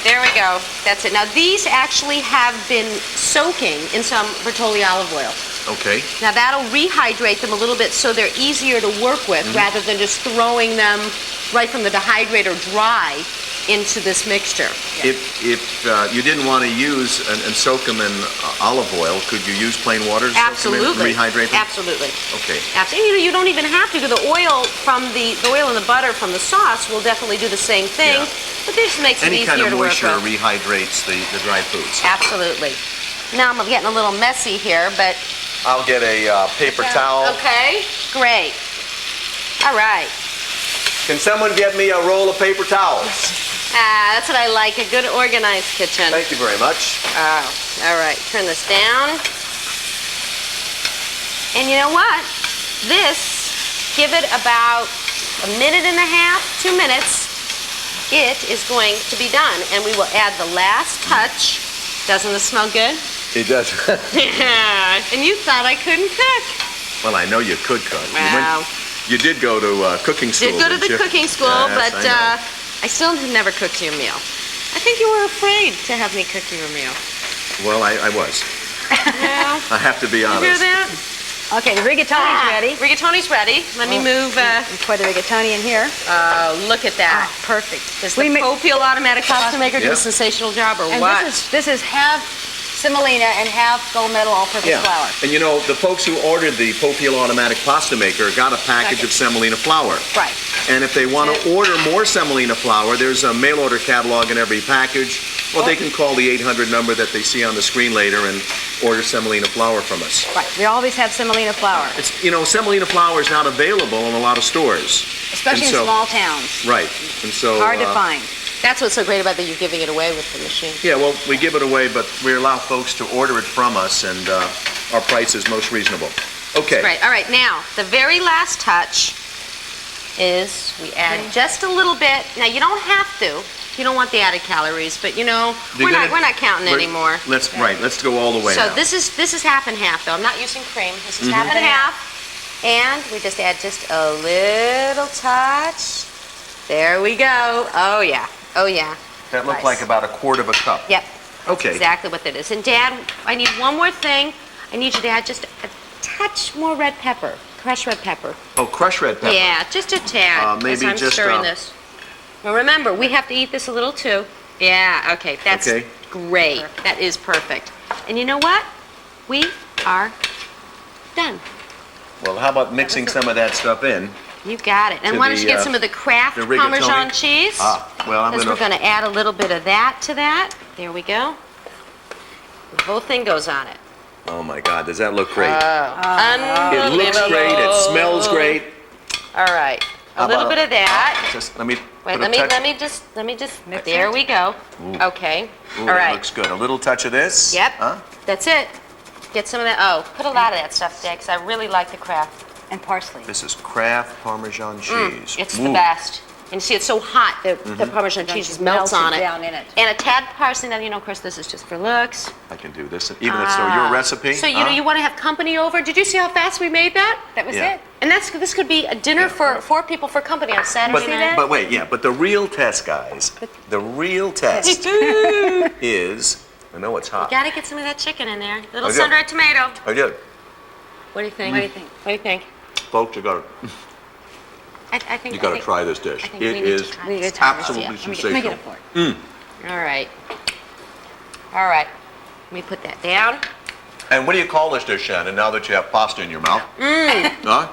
there we go. That's it. Now, these actually have been soaking in some Bertolli olive oil. okay. Now, that'll rehydrate them a little bit so they're easier to work with rather than just throwing them right from the dehydrator dry into this mixture. If you didn't want to use and soak them in olive oil, could you use plain water to soak them in, Absolutely. rehydrate them? Absolutely. Okay. Absolutely. You don't even have to, because the oil from the oil and the butter from the sauce will definitely do the same thing. Yeah. But this makes it Any easier kind of to work moisture with. rehydrates the dried foods. Absolutely. Now I'm getting a little messy here, but I'll get a paper towel. okay, great. All right. Can someone get me a roll of paper towels? That's what I like, a good organized kitchen. Thank you very much. Oh, all right, turn this down. And you know what? This, give it about a minute and a half, 2 minutes, it is going to be done. And we will add the last touch. Doesn't this smell good? It does. Yeah, and you thought I couldn't cook. Well, I know you could cook. Wow. You did go to cooking school. Did go to the didn't you? cooking school, Yes, but I know. I still have never cooked you a meal. I think you were afraid to have me cook you a meal. Well, I was. Yeah. I have to be You honest. hear that? Okay, the rigatoni's ready. Rigatoni's ready. Let me move. We put the rigatoni in here. Look at that. Perfect. Does the Popeil automatic pasta maker do Yeah. a sensational job, or And what? this is half semolina and half gold medal all-purpose Yeah, flour. and you know, the folks who ordered the Popeil automatic pasta maker got a package of semolina flour. Right. And if they want to order more semolina flour, there's a mail order catalog in every package. Well, they can call the 800 number that they see on the screen later and order semolina flour from us. Right. We always have semolina flour, It's, you know, semolina flour is not available in a lot of stores. especially And in so- small towns. Right, and so... Hard to find. That's what's so great about that you're giving it away with the machine. Yeah, well, we give it away, but we allow folks to order it from us, and our price is most reasonable. Okay. Great. All right. Now, the very last touch is we add just a little bit. Now, you don't have to. You don't want the added calories, but you know, You're we're not counting we're- anymore. Let's go all the way So now. this is half and half, though. I'm not using cream. This is half and half. And we just add just a little touch. There we go. Oh, yeah. Oh, yeah. That looked Nice. like about a quart of a cup. Yep. Okay. Exactly what that is. And Dad, I need one more thing. I need you to add just a touch more red pepper, crushed red pepper. Oh, crushed red pepper. Yeah, just a tad. maybe as I'm just, stirring this. Now remember, we have to eat this a little too. Yeah, okay, that's Okay. great. That is perfect. And you know what? We are done. Well, how about mixing some of that stuff in? You got it. And To why don't the, you get some of the Kraft the rigatoni? Parmesan cheese? Well, I'm Because going we're going to add a little bit of that to that. There we go. The whole thing goes on it. Oh, my God, does that look great? Unbelievable. It looks great, it smells great. All right. How A little about bit of that. Just let me Wait, put let a me touch. let me just Mix there it. we go. Okay. Ooh, All that right. looks good. A little touch of this. Yep. Huh? That's it. Get some of that. Oh, put a lot of that stuff, Dad, because I really like the Kraft. And parsley. This is Kraft Parmesan cheese. It's the Ooh. best. And see, it's so hot, the Parmesan cheese just melts on it. down in it. And a tad parsley. Now, of course, this is just for looks. I can do this, even if it's your recipe. So, you want to have company over. Did you see how fast we made that? That was Yeah. it. And this could be a dinner for 4 people for company on Saturday night. But wait, but the real test, guys, the real test is, I know it's hot. Gotta get some of that chicken in there. Little I do. sun-dried tomato. I did. What do you think? What do you think? What do you think? Folks, you gotta try this dish. I think It we need is to try We need this. to try this, absolutely yeah. Let me sensational. get it for it. All right. All right. Let me put that down. And what do you call this dish, Shannon, now that you have pasta in your mouth? Huh?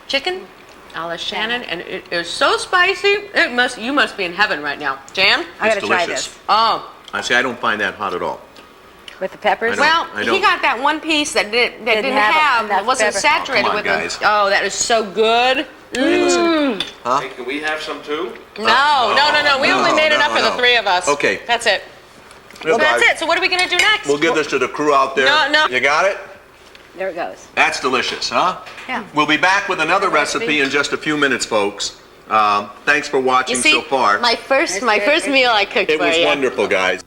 Chicken a la Shannon, and it is so spicy. You must be in heaven right now. Jan? I gotta It's try delicious. this. Oh. I say I don't find that hot at all. With the peppers? I know. Well, I don't. he got that one piece that didn't have enough it wasn't pepper. saturated Oh, come on, with guys. it. Oh, that is so good. Hey, listen. Huh? Hey, can we have some too? No. We only made enough for the no. 3 of us. Okay. That's it. Well, So that's guys, it. So what are we gonna do next? We'll give this to the crew out there. No. You got it? There it goes. That's delicious, huh? Yeah. We'll be back with another recipe in just a few minutes, folks. Thanks for watching You see, so far. my first meal I cooked It for was you. wonderful, guys.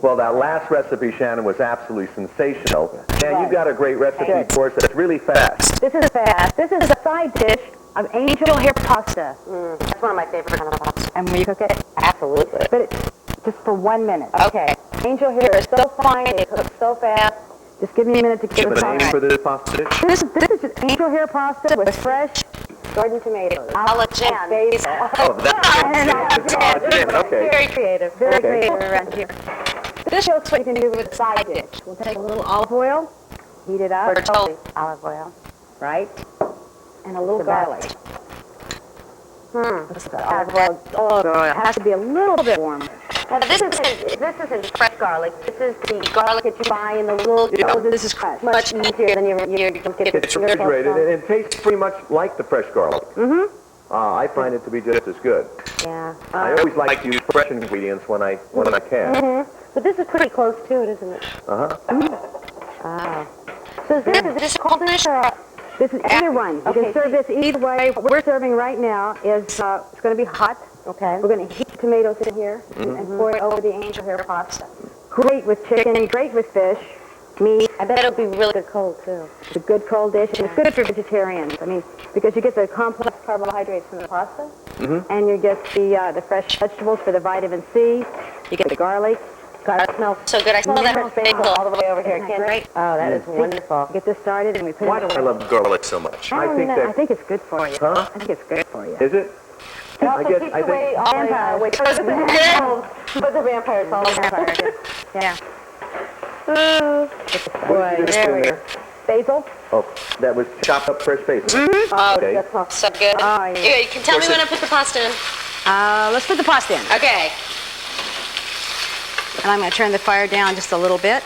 Well, that last recipe, Shannon, was absolutely sensational. And you've got a great recipe for us that's really fast. This is fast. This is a side dish of angel hair pasta. That's one of my favorite kind of pasta. And will you cook it? Absolutely. But it's just for 1 minute. Okay. Angel hair is so fine. It cooks so fast. Just give me a minute to get Give it it a name started. for this pasta dish. This is just angel hair pasta with fresh garden tomatoes. A la Jan. And basil. Oh, that's okay. Very creative. Very Okay. creative around here. This shows what you can do with a side dish. We'll take a little olive oil, heat it up. Bertolli. Olive oil, right? And a little garlic. Olive oil. Oh, it has to be a little bit warmer. Now, this isn't fresh garlic. This is the Garlic that you buy in the little. Yeah. Oh, this is fresh. Much easier than you get. It's refrigerated and it tastes pretty much like the fresh garlic. I find it to be just as good. Yeah. I always like to use fresh ingredients when I can. But this is pretty close to it, isn't it? So is this cold dish or? This is either one. You can serve this either way. What we're serving right now is it's going to be hot. Okay. We're going to heat tomatoes in here and pour it over the angel hair pasta. Great with chicken, great with fish, meat. I bet it'll be really good cold too. It's a good cold dish, and it's good for vegetarians. I mean, because you get the complex carbohydrates from the pasta, and you get the fresh vegetables for the vitamin C. You get the garlic. God, it smells So good. I smell that Smells basil all the way over here. Isn't that Can't great? Oh, that is wonderful. Get this started, and we put Why it do I love garlic so much? I think it's good for you. Huh? I think it's good for you. Is it? I think Vampires. But the vampires all Vampires. Yeah. Boy, There we go. Basil. Oh, that was chopped up fresh basil. Oh, Okay. so good. Oh, yeah. You can tell me when I put the pasta in. Let's put the pasta in. Okay. And I'm going to turn the fire down just a little bit.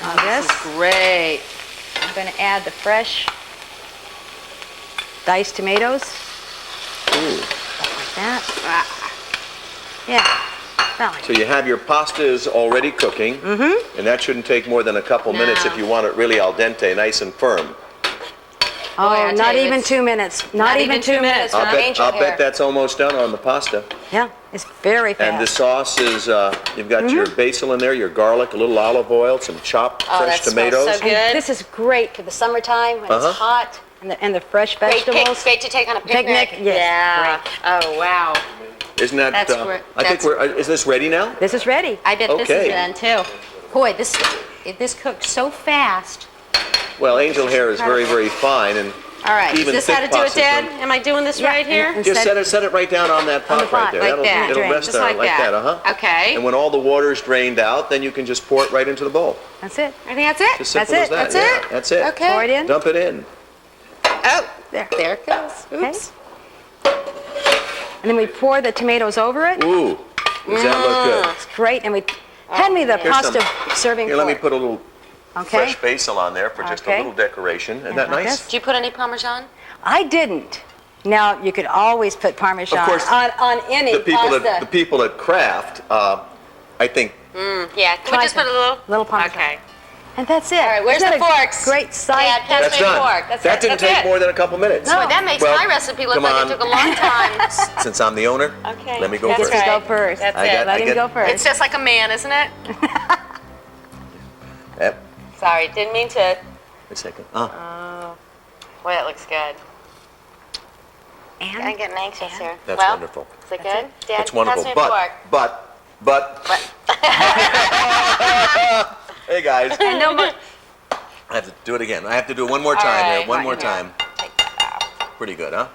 On this. Great. I'm going to add the fresh diced tomatoes. Like that. Yeah. Well, So you have your pastas already cooking, and that shouldn't take more than a couple minutes if you want it really al dente, nice and firm. oh, not even 2 minutes. Not even 2 minutes. I'll Huh? bet, Angel I'll hair. bet that's almost done on the pasta. Yeah, it's very fast. And the sauce is, you've got your basil in there, your garlic, a little olive oil, some chopped Oh, fresh that smells tomatoes. so good. And this is great for the summertime when it's hot and the fresh vegetables. Great to take on a picnic. Yes, Yeah. Oh, wow. Isn't that, That's great. I think is this ready now? This is ready. I bet this Okay. is done too. Boy, this cooked so fast. Well, angel hair is very, very fine, and All right. Even Is this how to thick do it, pasta Dad? don't- Am I doing this Yeah, right here? and- Just set it right down on that pot, pot, right there. like that. It'll Drain. rest Just there like that. uh-huh. Okay. And when all the water's drained out, then you can just pour it right into the bowl. That's it. I think that's it. As simple That's as it. that. That's yeah, it? That's it. Okay. Pour it in. Dump it in. Oh, There. there it goes. Oops. And then we pour the tomatoes over it. Ooh, does that look good? It's great. And we hand me the Here's pasta some- serving Here, let me fork. put a little Okay. fresh basil on there for just a Okay. little decoration. Isn't that like nice? this. Did you put any Parmesan? I didn't. Now you could always put Parmesan Of course, on any The people pasta. at the people at Kraft, I think. Yeah. Can we just put a little? Parmesan. Okay. And that's it. All right, where's Isn't the that a forks? Great sight. Dad, pass That's me a done. fork. That's that it. didn't That's take it. more than a couple minutes. Boy, that makes Well, my recipe look come like on. it took a long time. Since I'm the owner, Okay. let me go That's first. Get to right. go first. That's I it. got- Let him get- go first. It's just like a man, isn't it? Yep. Sorry, didn't mean to. Wait a second. Boy, that looks good. I'm And getting anxious here. That's well, wonderful. Is it good? Dad, That's wonderful. pass me a fork. But. Hey guys, and no more. I have to do it again. I have to do it one more All time right, here. One right more here. time. Take this out. Pretty good, huh?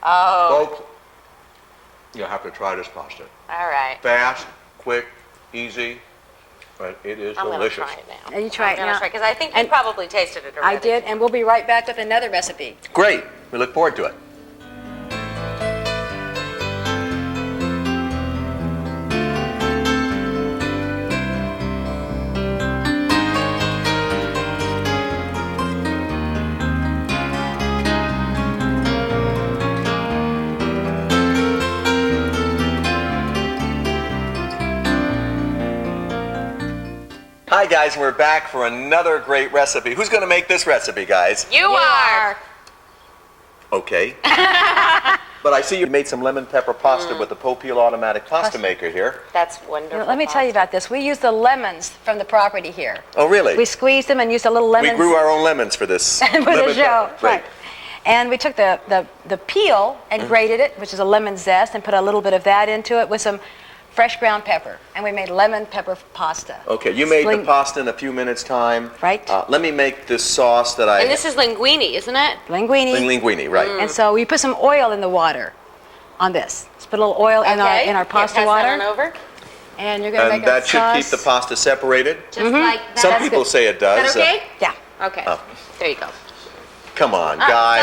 Oh, Folks, you'll have to try this pasta. all right. Fast, quick, easy, but it is I'm going to delicious. try it now. And you try it I'm gonna now. try because I think you And- probably tasted it already. I did, and we'll be right back with another recipe. Great. We look forward to it. Hi guys, we're back for another great recipe. Who's going to make this recipe, guys? You are. Okay. But I see you made some lemon pepper pasta with the Popeil automatic pasta maker here. That's wonderful. Let me tell you about this. We used the lemons from the property here. Oh, really? We squeezed them and used a little lemon. We grew our own lemons for this. for the lemon show. pepper. Right. And we took the peel and grated it, which is a lemon zest, and put a little bit of that into it with some fresh ground pepper. And we made lemon pepper pasta. Okay, you made the Sling- pasta in a few minutes' time. Right. Let me make this sauce that I... And this is linguine, isn't it? Linguine. linguine, right. And so we put some oil in the water on this. Let's put a little oil in our pasta pass water. That on over. And you're going to And make a that should sauce. keep the pasta separated. Just like that. Some That's people good. say it Is does. that okay? Yeah. Okay. Oh. There you go. Come on, guys.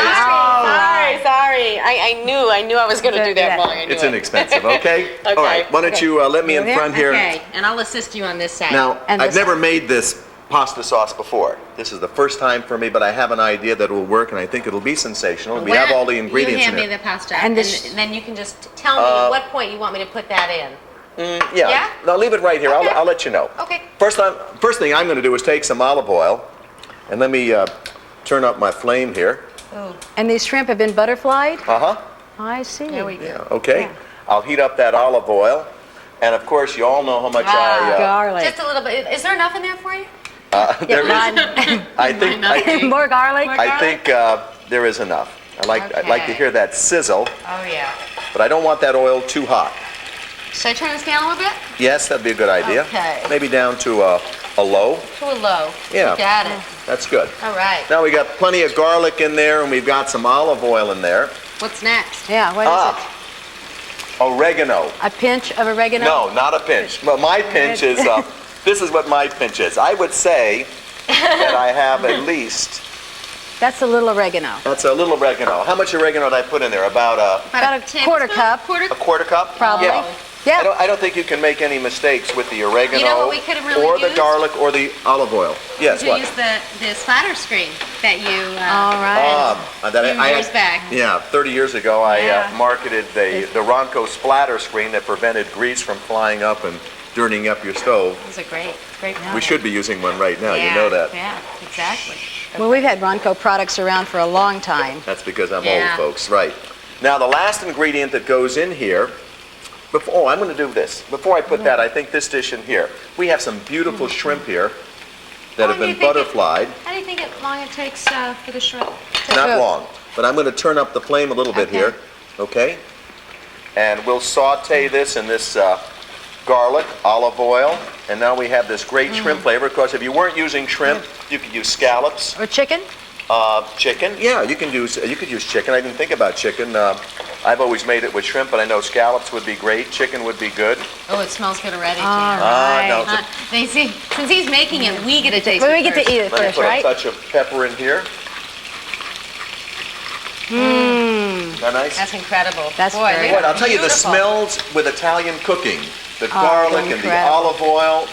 Sorry. I knew I was going to do that wrong. I knew It's it. inexpensive, okay? Okay. All right, why don't you let me in Over here? front here. Okay, and I'll assist you on this side. Now, And I've this never one. made this pasta sauce before. This is the first time for me, but I have an idea that will work, and I think it'll be sensational. We have all the ingredients You in hand me it. the pasta, And and, this- then you can just tell me at what point you want me to put that in. Yeah. Yeah? No, leave it right here. Okay. I'll let you know. Okay. First thing I'm going to do is take some olive oil, and let me turn up my flame here. And these shrimp have been butterflied? Uh-huh. I see. There we go. Yeah, okay. Yeah. I'll heat up that olive oil, and of course, you all know how much Garlic. Just a little bit. Is there enough in there for you? there is. None. I More garlic? think there is enough. I'd like to Okay. hear that sizzle, Oh, yeah. but I don't want that oil too hot. Should I turn this down a little bit? Yes, that'd be a good idea. Okay. Maybe down to a low. To a low. Yeah. You got it. That's good. All right. Now we got plenty of garlic in there, and we've got some olive oil in there. What's next? Yeah, what is it? Oregano. A pinch of oregano? No, not a pinch. Well, my pinch is, this is what my pinch is. I would say that I have at least, That's a little oregano. that's a little oregano. How much oregano did I put in there? About About a quarter cup. a quarter cup? Probably. Yeah. Yeah. I don't think you can make any mistakes with the oregano You know what we could really or the use? garlic or the olive oil. Yes, To what? use the splatter screen that you All right. years back. Yeah, 30 years ago, I Yeah. marketed the Ronco splatter screen that prevented grease from flying up and dirtying up your stove. Those are great. Great. We should be using one right now. You know that. Yeah, exactly. Well, we've had Ronco products around for a long time. That's because I'm Yeah. old, folks. Right. Now, the last ingredient that goes in here. I'm going to do this. Before I put that, I think this dish in here. We have some beautiful shrimp here that have long do you been think butterflied. How do you think long it takes for the shrimp? Not Good. long. But I'm going to turn up the flame a little bit Okay. here. Okay? And we'll saute this in this garlic, olive oil, and now we have this great shrimp flavor. Of course, if you weren't using shrimp, you could use scallops. Or chicken? Chicken, yeah, you could use chicken. I didn't think about chicken. I've always made it with shrimp, but I know scallops would be great. Chicken would be good. Oh, it smells good already, All Jan. right. No, They see, since he's making it, we get a taste Well, of we get to first. eat it let me first, put right? a touch of pepper in here. Is that nice? That's incredible. That's Boy, very they What, are I'll tell you, the beautiful. smells with Italian cooking, the garlic and the incredible. olive oil.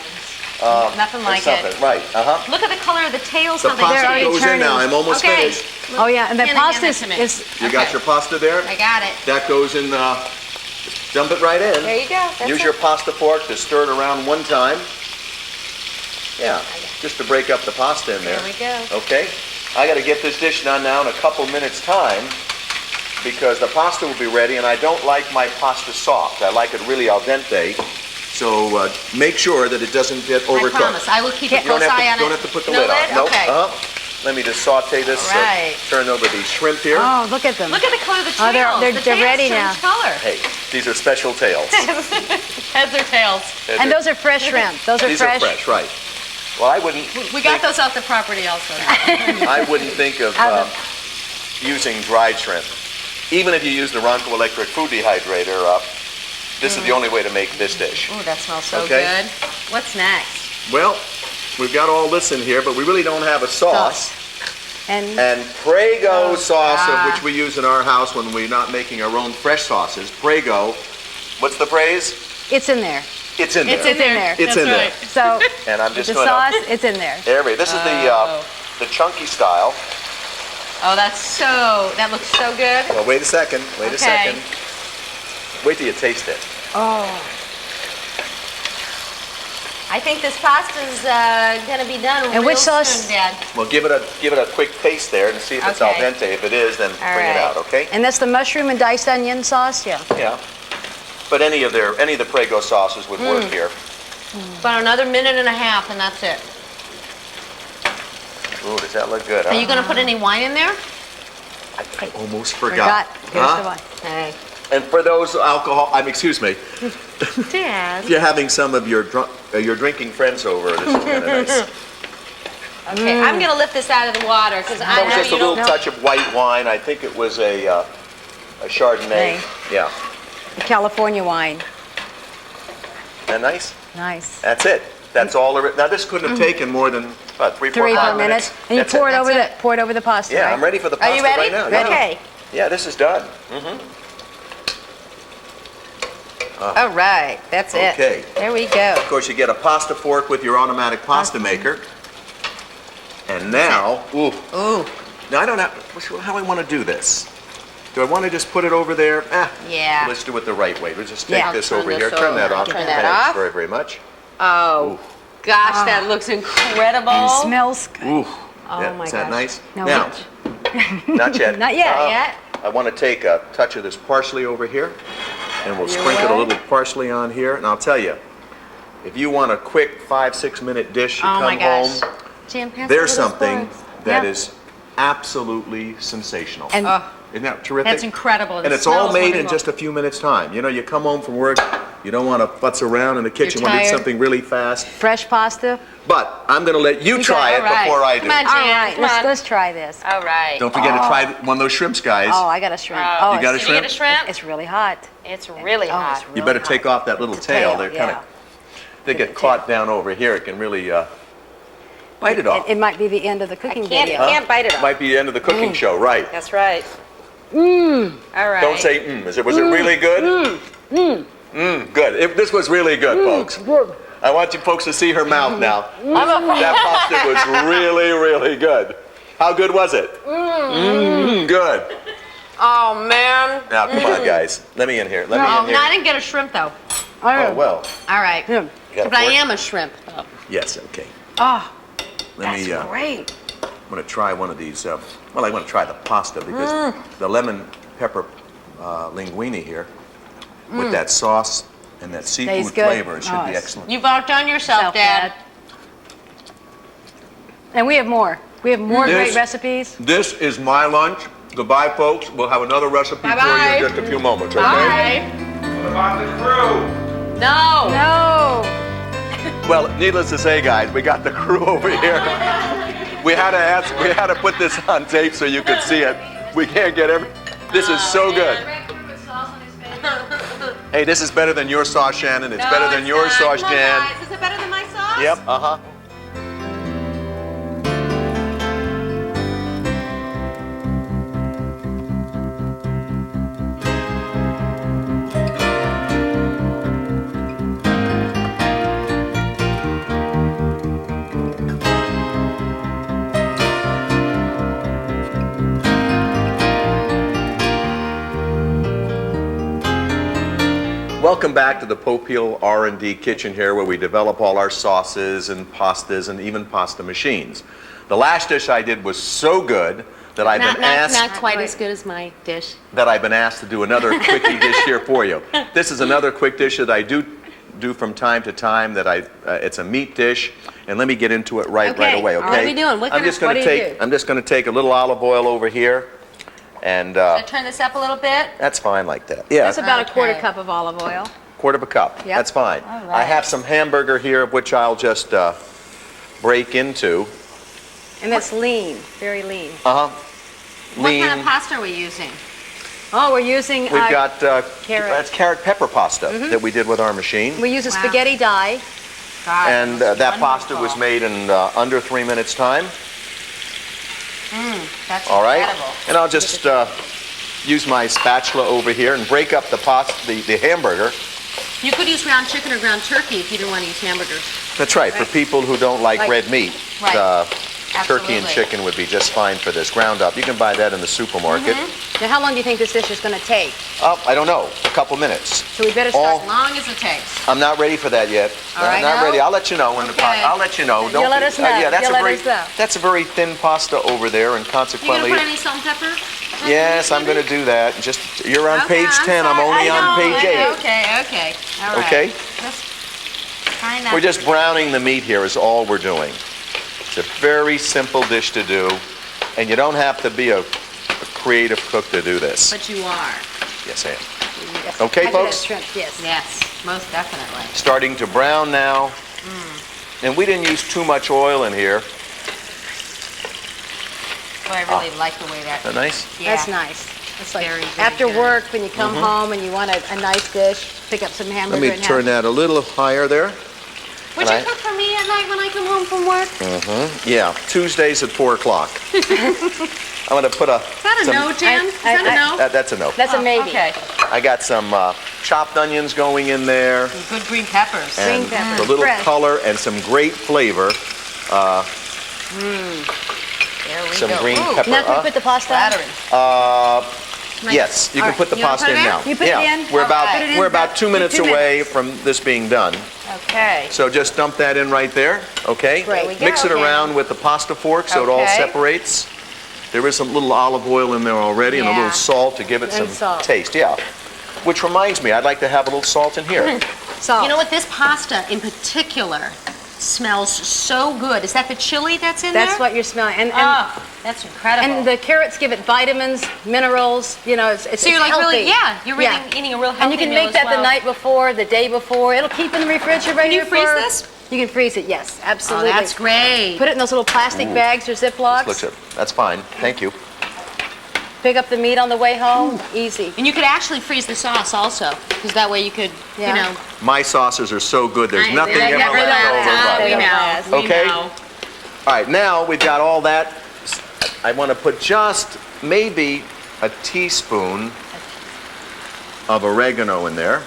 Nothing like it's something. it. Right, Look at the color of the tails. The how they pasta already goes in turning. now. I'm almost Okay. finished. Oh, yeah, and the Hand pasta it to me. is You got your pasta there? I got it. That goes in, just dump it right in. There you go. That's Use it. your pasta fork to stir it around one time. Yeah, just to break up the pasta in there. There we go. Okay, I got to get this dish done now in a couple minutes' time because the pasta will be ready, and I don't like my pasta soft. I like it really al dente. So make sure that it doesn't get overcooked. I promise. I will keep a You don't close eye on have to, it. don't have to put the No lid on. Nope. Okay. Let me just saute this. All right. Turn over these shrimp here. Oh, look at them. Look at the color of the Oh, tails. they're the tails ready change now. color. Hey, these are special tails. Heads or tails. And those are fresh shrimp. Those are These fresh. are fresh, right. Well, I wouldn't. We got those off the property also. I wouldn't think of using dried shrimp. Even if you use the Ronco electric food dehydrator, this is the only way to make this dish. Ooh, that smells so Okay. good. What's next? Well, we've got all this in here, but we really don't have a sauce. And And Prego sauce, of which we use in our house when we're not making our own fresh sauces. Prego, what's the phrase? it's in there. It's in there. It's in there. It's in there. So And I'm just the going sauce, to... it's in there. This is the chunky style. Oh, that looks so good. Well, wait a second. Wait a Okay. second. Wait till you taste it. I think this pasta's gonna be done And real which sauce? soon, Dad. Well, give it a quick taste there and see if it's al Okay. dente. If it is, then bring it right. out, okay? And that's the mushroom and diced onion sauce? Yeah. Yeah. But any of the Prego sauces would work here. About another minute and a half, and that's it. Ooh, does that look good? Are Huh? you gonna put any wine in there? I almost forgot. Here's Huh? the one. Hey. And for those excuse me, Dad. if you're having some of your drinking friends over, this is kind of nice. Okay, I'm gonna lift this out of the water because I That was know just a you little don't. touch of white wine. I think it was a Chardonnay. Hey. Yeah. The California wine. Isn't that nice? Nice. That's it. That's all of it. Now this couldn't have taken more than what, 3, 4, 3 5 4 minutes. And you That's pour it over That's pour it over the pasta. Yeah, right? I'm ready for the Are pasta you ready? right now. Yeah. Okay. Yeah, this is done. All right, that's it. Okay. There we go. Of course, you get a pasta fork with your automatic pasta maker. And now, Ooh. now I don't know how I want to do this. Do I want to just put it over there? Yeah. Let's do it the right way. Let's just take Yeah. this Turn over this here. Turn that over. off. Turn that Thanks off. very, very much. Oh, gosh, that looks incredible. And smells good. Ooh. Oh Yeah, my is that gosh. nice? No, now, not yet. Not yet. Yet. I want to take a touch of this parsley over here, and we'll sprinkle a little parsley on here. And I'll tell you, if you want a quick 5-6 minute dish, you Oh my come gosh. home, Jim, pass there's it to those something boys. that Yeah. is absolutely sensational. And Isn't that terrific? That's incredible. And It it's all smells made in wonderful. just a few minutes' time. You know, you come home from work, you don't want to futz around in the kitchen, You're want to do tired. something really fast. fresh pasta. But I'm going to let you try it All right. before I do. Come on, All Jan. right, Come on. let's try this. All right. Don't forget to try one of those shrimps, guys. Oh, I got a shrimp. Oh. Oh, You got a it's, Did you get a shrimp? it's really hot. It's really Oh, hot. it's You really better hot. take off that little tail. They're kind of, they get caught down over here. It can really bite it off. It might be the end of the cooking Can't, video. can't bite it off. Might be the end of the cooking show, right? That's right. All right. Don't say Was it really good? Good. This was really good, folks. I want you folks to see her mouth now. That pasta was really, really good. How good was it? Good. Oh, man. Now, come on, guys. Let me in here. Let me Oh, in no, I here. didn't get a shrimp, though. Oh, well. All right. Yeah. You got a But I fork? am a shrimp, though. Yes, okay. Oh, Let that's me, great. I'm going to try one of these. Well, I want to try the pasta because the lemon pepper linguine here with that sauce and that seafood Tastes good. flavor should Oh, be it's- excellent. You've outdone yourself, Self, Dad. And we have more. We have more This- great recipes. This is my lunch. Goodbye, folks. We'll have another recipe for you Bye-bye. in just a few moments, okay? Bye. What about the crew? No. No. Well, needless to say, guys, we got the crew over here. We had to put this on tape so you could see it. We can't get this is so good. Hey, this is better than your sauce, Shannon. It's better than your sauce, Come on, Jan. guys. Is it better than my sauce? Yep, uh-huh. Welcome back to the Popeil R&D kitchen here, where we develop all our sauces and pastas and even pasta machines. The last dish I did was so good that I've been asked Not quite as good as my dish. to do another quickie dish here for you. This is another quick dish that I do from time to time. It's a meat dish, and let me get into it right away. Okay. What are we doing? I'm just going to take a little olive oil over here, and Should I turn this up a little bit? that's fine like that. Yeah. That's about a quarter Okay. cup of olive oil. Quarter of a cup. Yep. That's fine. All I right. have some hamburger here, of which I'll just break into. And that's lean, very lean. Lean. What kind of pasta are we using? Oh, we're using, We've got carrot. that's carrot pepper pasta that we did with our machine. we use a Wow. spaghetti dye. God, And this is that pasta was wonderful. made in under 3 minutes time. That's All right. incredible. And I'll just use my spatula over here and break up the hamburger. You could use ground chicken or ground turkey if you didn't want to use hamburgers. That's right. For people who don't like red meat, Right. turkey and Absolutely. chicken would be just fine for this. Ground up. You can buy that in the supermarket. Now, how long do you think this dish is going to take? I don't know. A couple minutes. So we better All- start. As long as it takes. I'm not ready for that yet. All right, not no? ready. I'll let you know when Okay. I'll let you know. You'll let us know. Yeah, that's You'll a let very us know. that's a very thin pasta over there, and You gonna consequently, put any salt and pepper? yes, I'm going to do that. Just you're on Okay, page I'm 10. I'm sorry. only I on know. page 8. Okay. All right. Okay. Just try not We're to- just browning the meat here. Is all we're doing. It's a very simple dish to do, and you don't have to be a creative cook to do this. But you are. Yes, I am. Yes. Okay, I do that folks? shrimp, yes. Yes, most definitely. Starting to brown now, and we didn't use too much oil in here. Boy, I really like the way that. Isn't that nice? Yeah. That's nice. It's like Very, very after good. work, when you come home and you want a nice dish, pick up some hamburger Let me and turn have that a little higher there. Would Can you I- cook for me at night when I come home from work? Yeah, Tuesdays at 4 o'clock. I'm going to put Is that a no, Jan? Is that a no? That's a no. That's a maybe. Okay. I got some chopped onions going in there, Good green peppers. and peppers, a little fresh. color and some great flavor. There we Some go. green Ooh, pepper. Now can we put the pasta on? flattering. Yes, you can All put the You wanna pasta put it in in? now. You put it yeah, in? We're All about right. Put it in we're about about 2 minutes 2 away minutes. from this being done. Okay. So just dump that in right there, okay? Great. There we go, Mix it okay. around with the pasta fork so it all Okay. separates. There is some little olive oil in there already and a Yeah. little salt to give it And some salt. taste. Yeah. Which reminds me, I'd like to have a little salt in here. Salt. You know what? This pasta in particular smells so good. Is that the chili that's in That's there? what you're smelling. And That's incredible. and the carrots give it vitamins, minerals. You know, it's so you're like healthy. really, you're really eating a real healthy And you can meal make as that well. the night before, the day before. It'll keep in the refrigerator. Can you freeze this? You can freeze it. Yes, Oh, absolutely. that's great. Put it in those little plastic bags or Ziplocs. Looks it. That's fine. Thank you. Pick up the meat on the way home. Easy. And you could actually freeze the sauce also, because that way you could, Yeah. you know. My sauces are so good. There's nothing they ever never left last. over. We Right? last. know. We Okay. know. All right, now we've got all that. I want to put just maybe a teaspoon of oregano in there.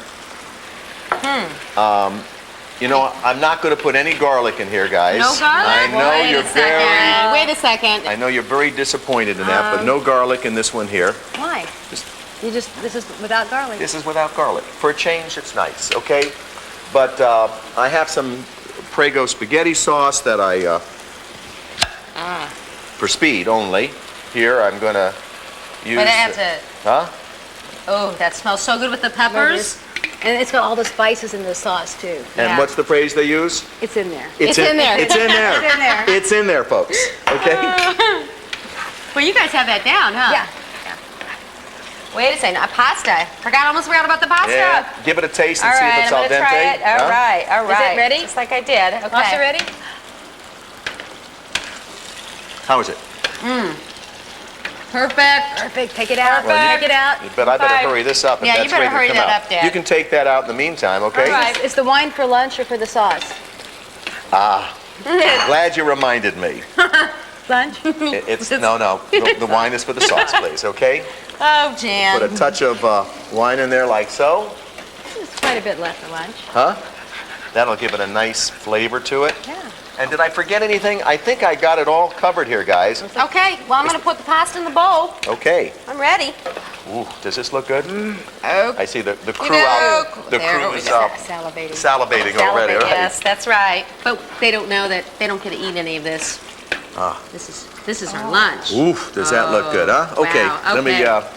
You know, I'm not going to put any garlic in here, guys. No garlic? I know Wait you're a second. Wait a second. I know you're very disappointed in that, but no garlic in this one here. Why? Just- This is without garlic. This is without garlic. For a change, it's nice, okay? But I have some Prego spaghetti sauce that I, for speed only. Here, I'm going to use... But that's it. Huh? Oh, that smells so good with the peppers. And it's got all the spices in the sauce too. And Yeah. what's the phrase they use? It's in there. It's in there. It's in there. It's in there. It's in there, folks. Okay? Well, you guys have that down, huh? Yeah. Wait a second, a pasta. Almost forgot about the pasta. Yeah, give it a taste and All see right, if it's I'm al gonna dente. try it. All Huh? right, all right. Is it ready? Just like I did. Okay. Pasta ready? How is it? Perfect. Perfect. Take it out. Perfect. Take it out. But I better Fine. hurry this up if Yeah, you that's better ready to hurry come that out. up, Dad. You can take that out in the meantime, okay? All right. Is the wine for lunch or for the sauce? Glad you reminded me. Lunch? It's no. The wine is for the sauce, please, okay? Oh, Jan. Put a touch of wine in there like so. There's quite a bit left for lunch. Huh? That'll give it a nice flavor to it. Yeah. And did I forget anything? I think I got it all covered here, guys. Okay, well, I'm going to put the pasta in the bowl. Okay. I'm ready. Ooh, does this look good? Oh, I see the crew know, out. The there crew we is go. Salivating. salivating already, right? yes, that's right. But they don't know that they don't get to eat any of this. Ah. This is our lunch. Oof, does that look good, huh? Okay, wow, let me, okay.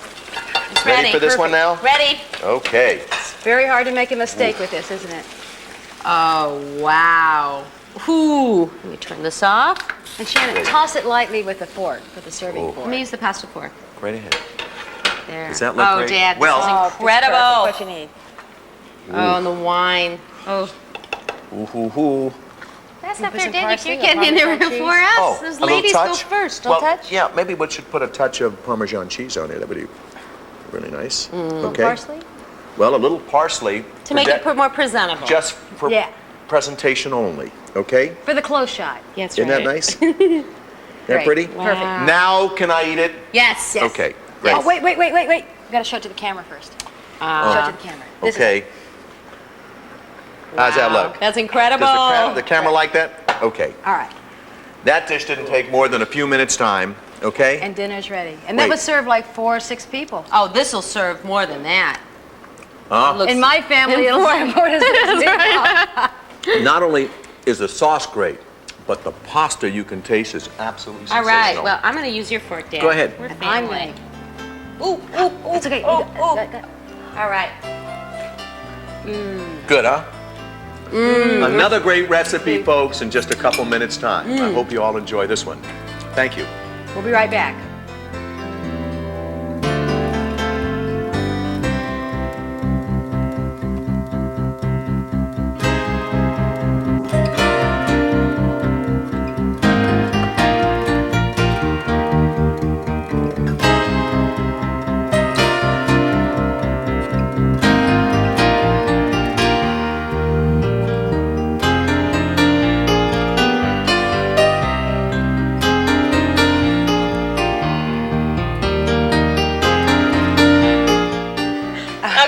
It's ready for this one now? Ready. Okay. Very hard to make a mistake with this, isn't it? Oh, wow. Ooh. Let me turn this off. And Shannon, toss it lightly with a fork, with a serving Oh. fork. Let me use the pasta fork. Right ahead. There. Does that look oh, great? Dad, Well- this Oh, is incredible. just perfect, what you need. Oh, and the wine. Oh, Ooh. that's You not put fair, some Dad. parsley You're or getting in there Parmesan before cheese? us. Oh, Those a little ladies go touch? first. Well, touch? yeah, maybe we should put a touch of Parmesan cheese on it. That would be really nice. Okay. Parsley? Well, a little parsley. To make it more presentable. Just for Yeah. presentation only, okay? For the close shot. Yeah, that's Isn't that right. nice? That Great. pretty? Perfect. Wow. Now can I eat it? Yes. Okay, great. Oh, wait. We gotta show it to the camera first. Show it to the camera. This is- Okay. How's that Wow. look? That's incredible. Does the camera like that? Okay. all right. That dish didn't take more than a few minutes' time, okay? And dinner's ready. And that Wait. would serve like 4 or 6 people. Oh, this will serve more than that. Huh? Looks- In my family, it'll serve more than 6 people. Not only is the sauce great, but the pasta you can taste is absolutely All sensational. right. Well, I'm going to use your fork, Dad. Go ahead. We're I'm family. going. Ooh. It's okay. Oh, You oh. got- got- All right. Good, huh? Another great recipe, folks, in just a couple minutes' time. I hope you all enjoy this one. Thank you. We'll be right back.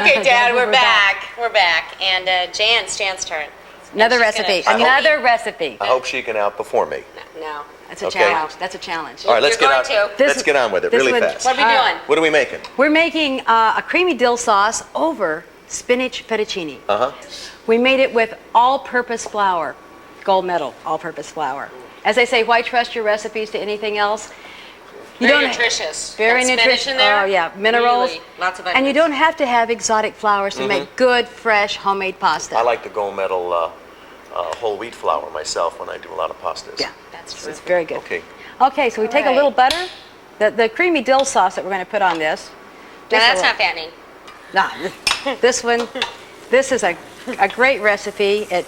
Okay, Dad, we're We're back. We're back. And Jan's turn. Another she's recipe. gonna- Another recipe. I hope she can outperform me. No. That's a Okay. challenge. That's a challenge. All right, let's You're get going on. to. This- Let's get on with it this really would- fast. What are we doing? What are we making? We're making a creamy dill sauce over spinach fettuccine. Uh-huh. We made it with all-purpose flour, gold medal all-purpose flour. As I say, why trust your recipes to anything else? You Very don't- nutritious. Very Got spinach nutritious. in there? Oh yeah, minerals. Really, lots of And you vitamins. don't have to have exotic flours to make good, fresh, homemade pasta. I like the gold medal whole wheat flour myself when I do a lot of pastas. Yeah, That's it's true. very good. Okay. Okay, so we take a right. little butter. The creamy dill sauce that we're going to put on this. No, just a that's little- not fattening. No, this one, this is a great recipe. It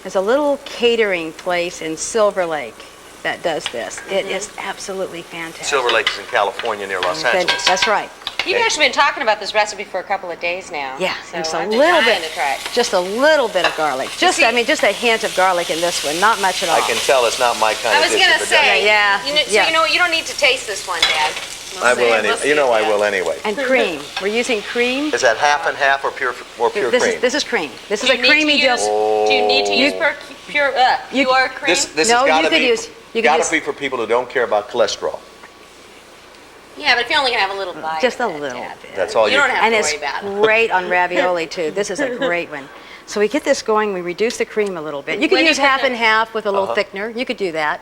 is a little catering place in Silver Lake that does this. It is absolutely fantastic. Silver Lake is in California near Los Angeles. That's right. You've actually been talking about this recipe for a couple of days now. Yeah, so and just a I've been little trying bit, to try it. just a little bit of garlic. Just, see- I mean, just a hint of garlic in this one, not much at all. I can tell it's not my kind I of was dish. gonna if it doesn't. say, Yeah, You know, yeah. so you know what? You don't need to taste this one, Dad. I will anyway. We'll You know see, I yeah. will anyway. And cream. We're using cream. Is that half and half or pure cream? This is cream. This is Do a you need creamy to dill. use, Do you need to use pure cream? This No, has got you to could be. use- you could gotta use- be for people who don't care about cholesterol. Yeah, but if you're only gonna have a little bite. Just a of it, little Dad. bit. That's all You you. don't have And to it's worry about it. great on ravioli too. This is a great one. So we get this going, we reduce the cream a little bit. You could When you use put half the- and half with a little thickener. You could do that.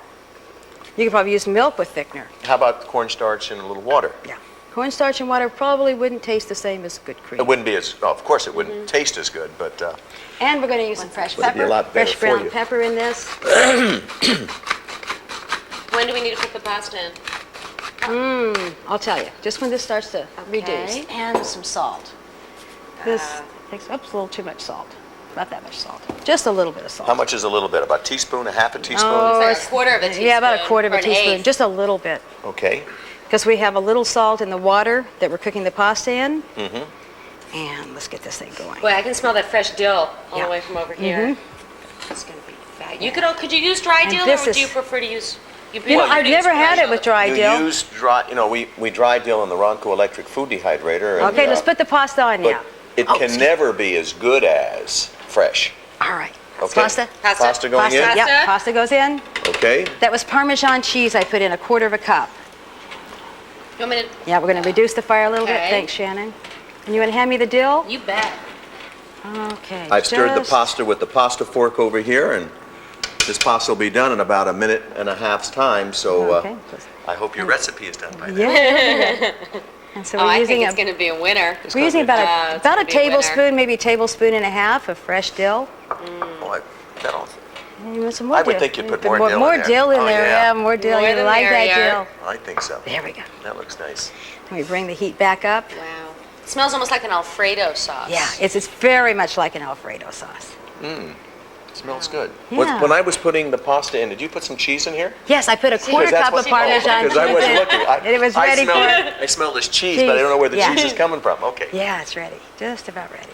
You could probably use milk with thickener. How about cornstarch and a little water? Yeah. Cornstarch and water probably wouldn't taste the same as good cream. It wouldn't be as. Oh, of course, it wouldn't taste as good, but And we're going to use some fresh Would it be a pepper, lot better fresh for brown you? pepper in this. When do we need to put the pasta in? I'll tell you, just when this starts to reduce. Okay. And some salt. This takes, oops, a little too much salt. Not that much salt. Just a little bit of salt. How much is a little bit? About a teaspoon, a half a teaspoon? Oh, It's like a quarter of a teaspoon. yeah, about a quarter of or a an teaspoon. eighth. Just a little bit. Okay. Because we have a little salt in the water that we're cooking the pasta in. And let's get this thing going. Boy, I can smell that fresh dill all Yeah. the way from over here. It's gonna be fat. You could you use dry And dill, or this would is- you prefer to use? You know, I've never had it with dry You dill. use dry, you know, we dry dill in the Ronco electric food dehydrator. And, Okay, let's put the pasta on but now. it Oh, can excuse- never be as good as fresh. All right. Okay. Pasta? Pasta going Pasta, in? yeah, pasta goes in. Okay. That was Parmesan cheese I put in a quarter of a cup. You want me to? Yeah, we're going to reduce the fire a little bit. Okay. Thanks, Shannon. And you want to hand me the dill? You bet. Okay. I've stirred the just- pasta with the pasta fork over here, and this pasta will be done in about a minute and a half's time, so Okay. I hope your recipe is done by then. Yeah. And so Oh, we're I using think it's a, going to be a winner. we're using about it's about gonna a be a winner. tablespoon, maybe a tablespoon and a half of fresh dill. Oh, that'll- And you want some more I would dill. think you'd put You more dill in more there. dill in Oh, there. yeah. Yeah, more dill. More You the like that merrier. dill. I think so. There we go. That looks nice. Let me bring the heat back up. Wow. It smells almost like an Alfredo sauce. Yeah, it's very much like an Alfredo sauce. Smells good. Yeah. When I was putting the pasta in, did you put some cheese in here? Yes, I put a quarter That's cup what- of Parmesan Because I cheese wasn't in. looking. And it was ready for it. I smell this cheese, but I don't know where the Yeah. cheese is coming from. Okay. Yeah, it's ready. Just about ready.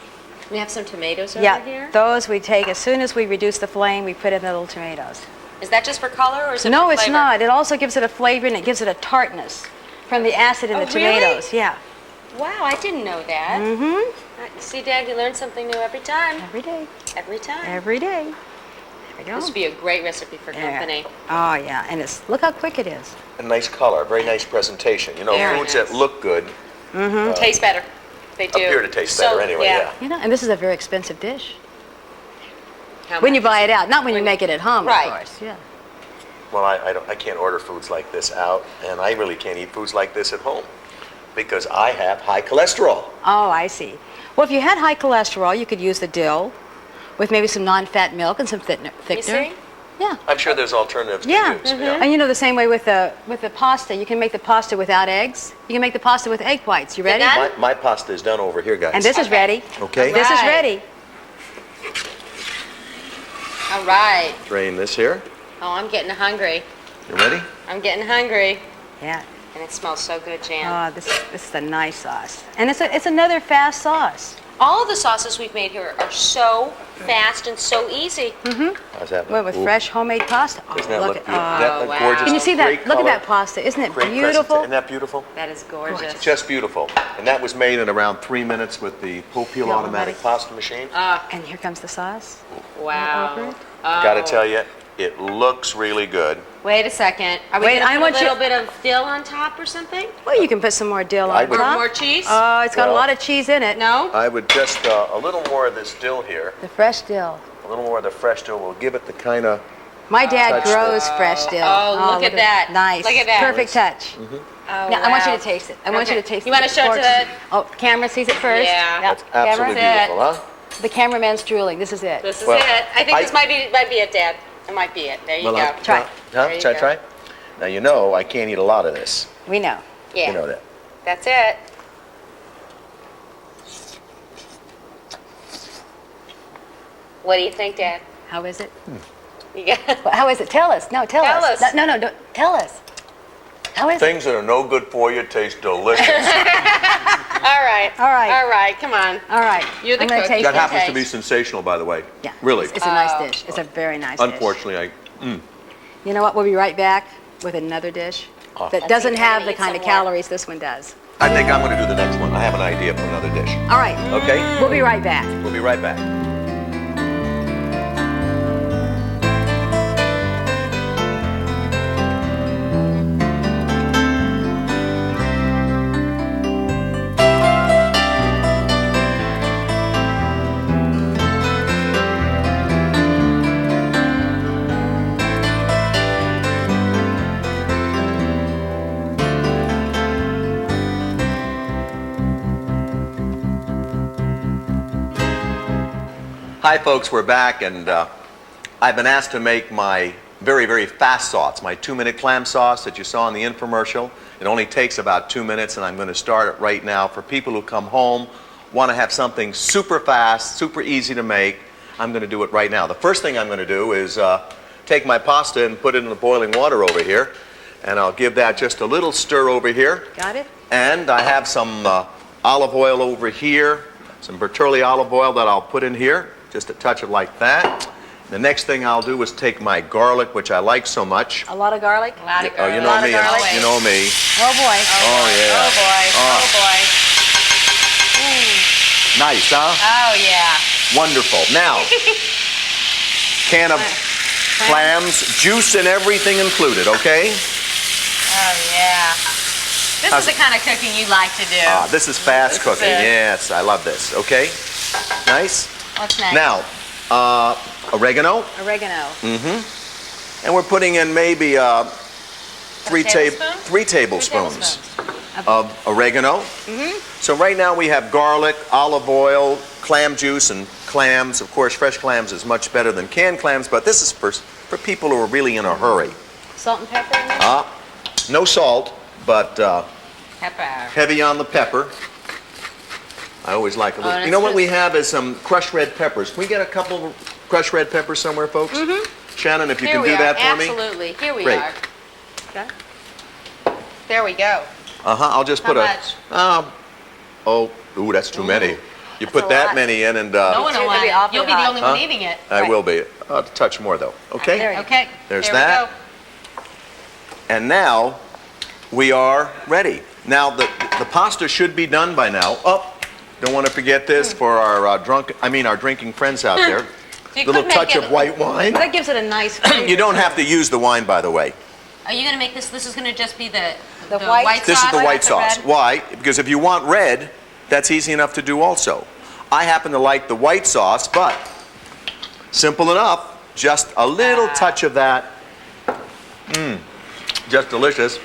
We have some tomatoes over Yeah, here. those we take as soon as we reduce the flame, we put in the little tomatoes. Is that just for color, or is it No, for it's flavor? not. It also gives it a flavor and it gives it a tartness from the acid in Oh, the tomatoes. really? Yeah. Wow, I didn't know that. Mm-hmm. See, Dad, you learn something new every time. Every day. Every time. Every day. There we go. This would be a great recipe for Yeah. company. Oh yeah, and it's look how quick it is. A nice color, very nice presentation. You know, Very foods nice. that look good Tastes better. They do. appear to taste better anyway, yeah. You know, and this is a very expensive dish. How When you much? buy it out, not when you make it at home, Right. of course. Yeah. Well, I can't order foods like this out, and I really can't eat foods like this at home because I have high cholesterol. Oh, I see. Well, if you had high cholesterol, you could use the dill with maybe some non-fat milk and some thickener. You see? Yeah. I'm sure there's alternatives Yeah. to use. Yeah. And you know the same way with the pasta, you can make the pasta without eggs. You can make the pasta with egg whites. You ready? done? My pasta is done over here, guys. And this is Okay. ready. Okay. This is Right. ready. All right. Drain this here. Oh, I'm getting hungry. You ready? I'm getting hungry. Yeah. And it smells so good, Jan. Oh, this is a nice sauce. And it's another fast sauce. All of the sauces we've made here are so fast and so easy. How's that? Well, with Ooh. fresh homemade pasta. Oh, Doesn't that look look at beautiful? oh. That wow. gorgeous. Can you see that? Great Look at color, that pasta. Isn't it great beautiful? Isn't that beautiful? That is gorgeous. Just beautiful. And that was made in around 3 minutes with the Popeil Yeah, automatic pasta machine. And here comes the sauce. Wow. Over it. Gotta tell you, it looks really good. Wait a second. Are we Wait, going I to want put a you- little bit of dill on top or something? Well, you can put some more dill I on would- top. More cheese? Oh, it's got a Well- lot of cheese in it. No? I would just, a little more of this dill here, The fresh dill. a little more of the fresh dill will give it the kind of, My dad touch grows fresh dill. Oh, look at that. Nice. Look at that. Perfect touch. Oh, Now, I want you wow. to taste it. I want you Okay. to taste it. You wanna show it to the- Oh, camera sees it first. Yeah. Yep. absolutely That's it. beautiful, huh? The cameraman's drooling. This is it. This is Well, it. I think I- this might be it, Dad. It might be it. There you go. Try. Huh? There you Should I go. try? Now, you know I can't eat a lot of this. We know. Yeah. You know that. That's it. What do you think, Dad? How is it? You got Well, how is it? Tell us. No, tell Tell us. us. No, don't. Tell us. How is it? Things that are no good for you taste delicious. All right. All right. All right. Come on. All right. You're the I'm gonna cook. taste That it. happens to Okay. be sensational, by the way. Yeah. Really. It's a nice dish. It's a very nice dish. Unfortunately, You know what? We'll be right back with another dish that doesn't I'm have gonna the eat kind some of more. calories this one does. I think I'm going to do the next one. I have an idea for another dish. All right. Okay? We'll be right back. We'll be right back. Hi, folks. We're back, and I've been asked to make my very, very fast sauce, my 2-minute clam sauce that you saw in the infomercial. It only takes about 2 minutes, and I'm going to start it right now. For people who come home, want to have something super fast, super easy to make, I'm going to do it right now. The first thing I'm going to do is take my pasta and put it in the boiling water over here, and I'll give that just a little stir over here. Got it? And I have some olive oil over here, some Bertolli olive oil that I'll put in here, just a touch of like that. The next thing I'll do is take my garlic, which I like so much. A lot of garlic? A lot of Oh, you garlic. know lot of me. garlic. You know me. Oh, boy. Oh, yeah. Oh boy. Oh boy. Nice, huh? Oh yeah. Wonderful. Now, can of clams, juice and everything included, okay? Oh yeah. This How's is the kind of cooking you like to do. This is fast This is cooking. it. Yes, I love this. Okay? Nice. What's next? Now, oregano, Oregano. and we're putting in maybe three tablespoons? tablespoons of oregano. So right now we have garlic, olive oil, clam juice, and clams. Of course, fresh clams is much better than canned clams, but this is for people who are really in a hurry. Salt and pepper in there? No salt, but Pepper. heavy on the pepper. I always like a little. that's You know what good. we have is some crushed red peppers. Can we get a couple crushed red peppers somewhere, folks? Shannon, if you Here can we do are. that for me. Absolutely. Here we Great. are. Okay. There we go. I'll just How put much? Ooh, that's too many. You a put that lot. many in, and No one will It'll want be it. awfully You'll be the hot. only one eating it. I Right. will be. A touch more though. Okay. There you go. Okay. There's Here that. We go. And now we are ready. Now the pasta should be done by now. Oh, don't want to forget this for our our drinking friends out there. So you Little could make touch it- of white wine. That gives it a nice flavor. You don't have to use the wine, by the way. Are you going to make this? This is going to just be the white- white This sauce. is the white the sauce. red? Why? Because if you want red, that's easy enough to do also. I happen to like the white sauce, but simple enough. Just a little touch of that. Just delicious.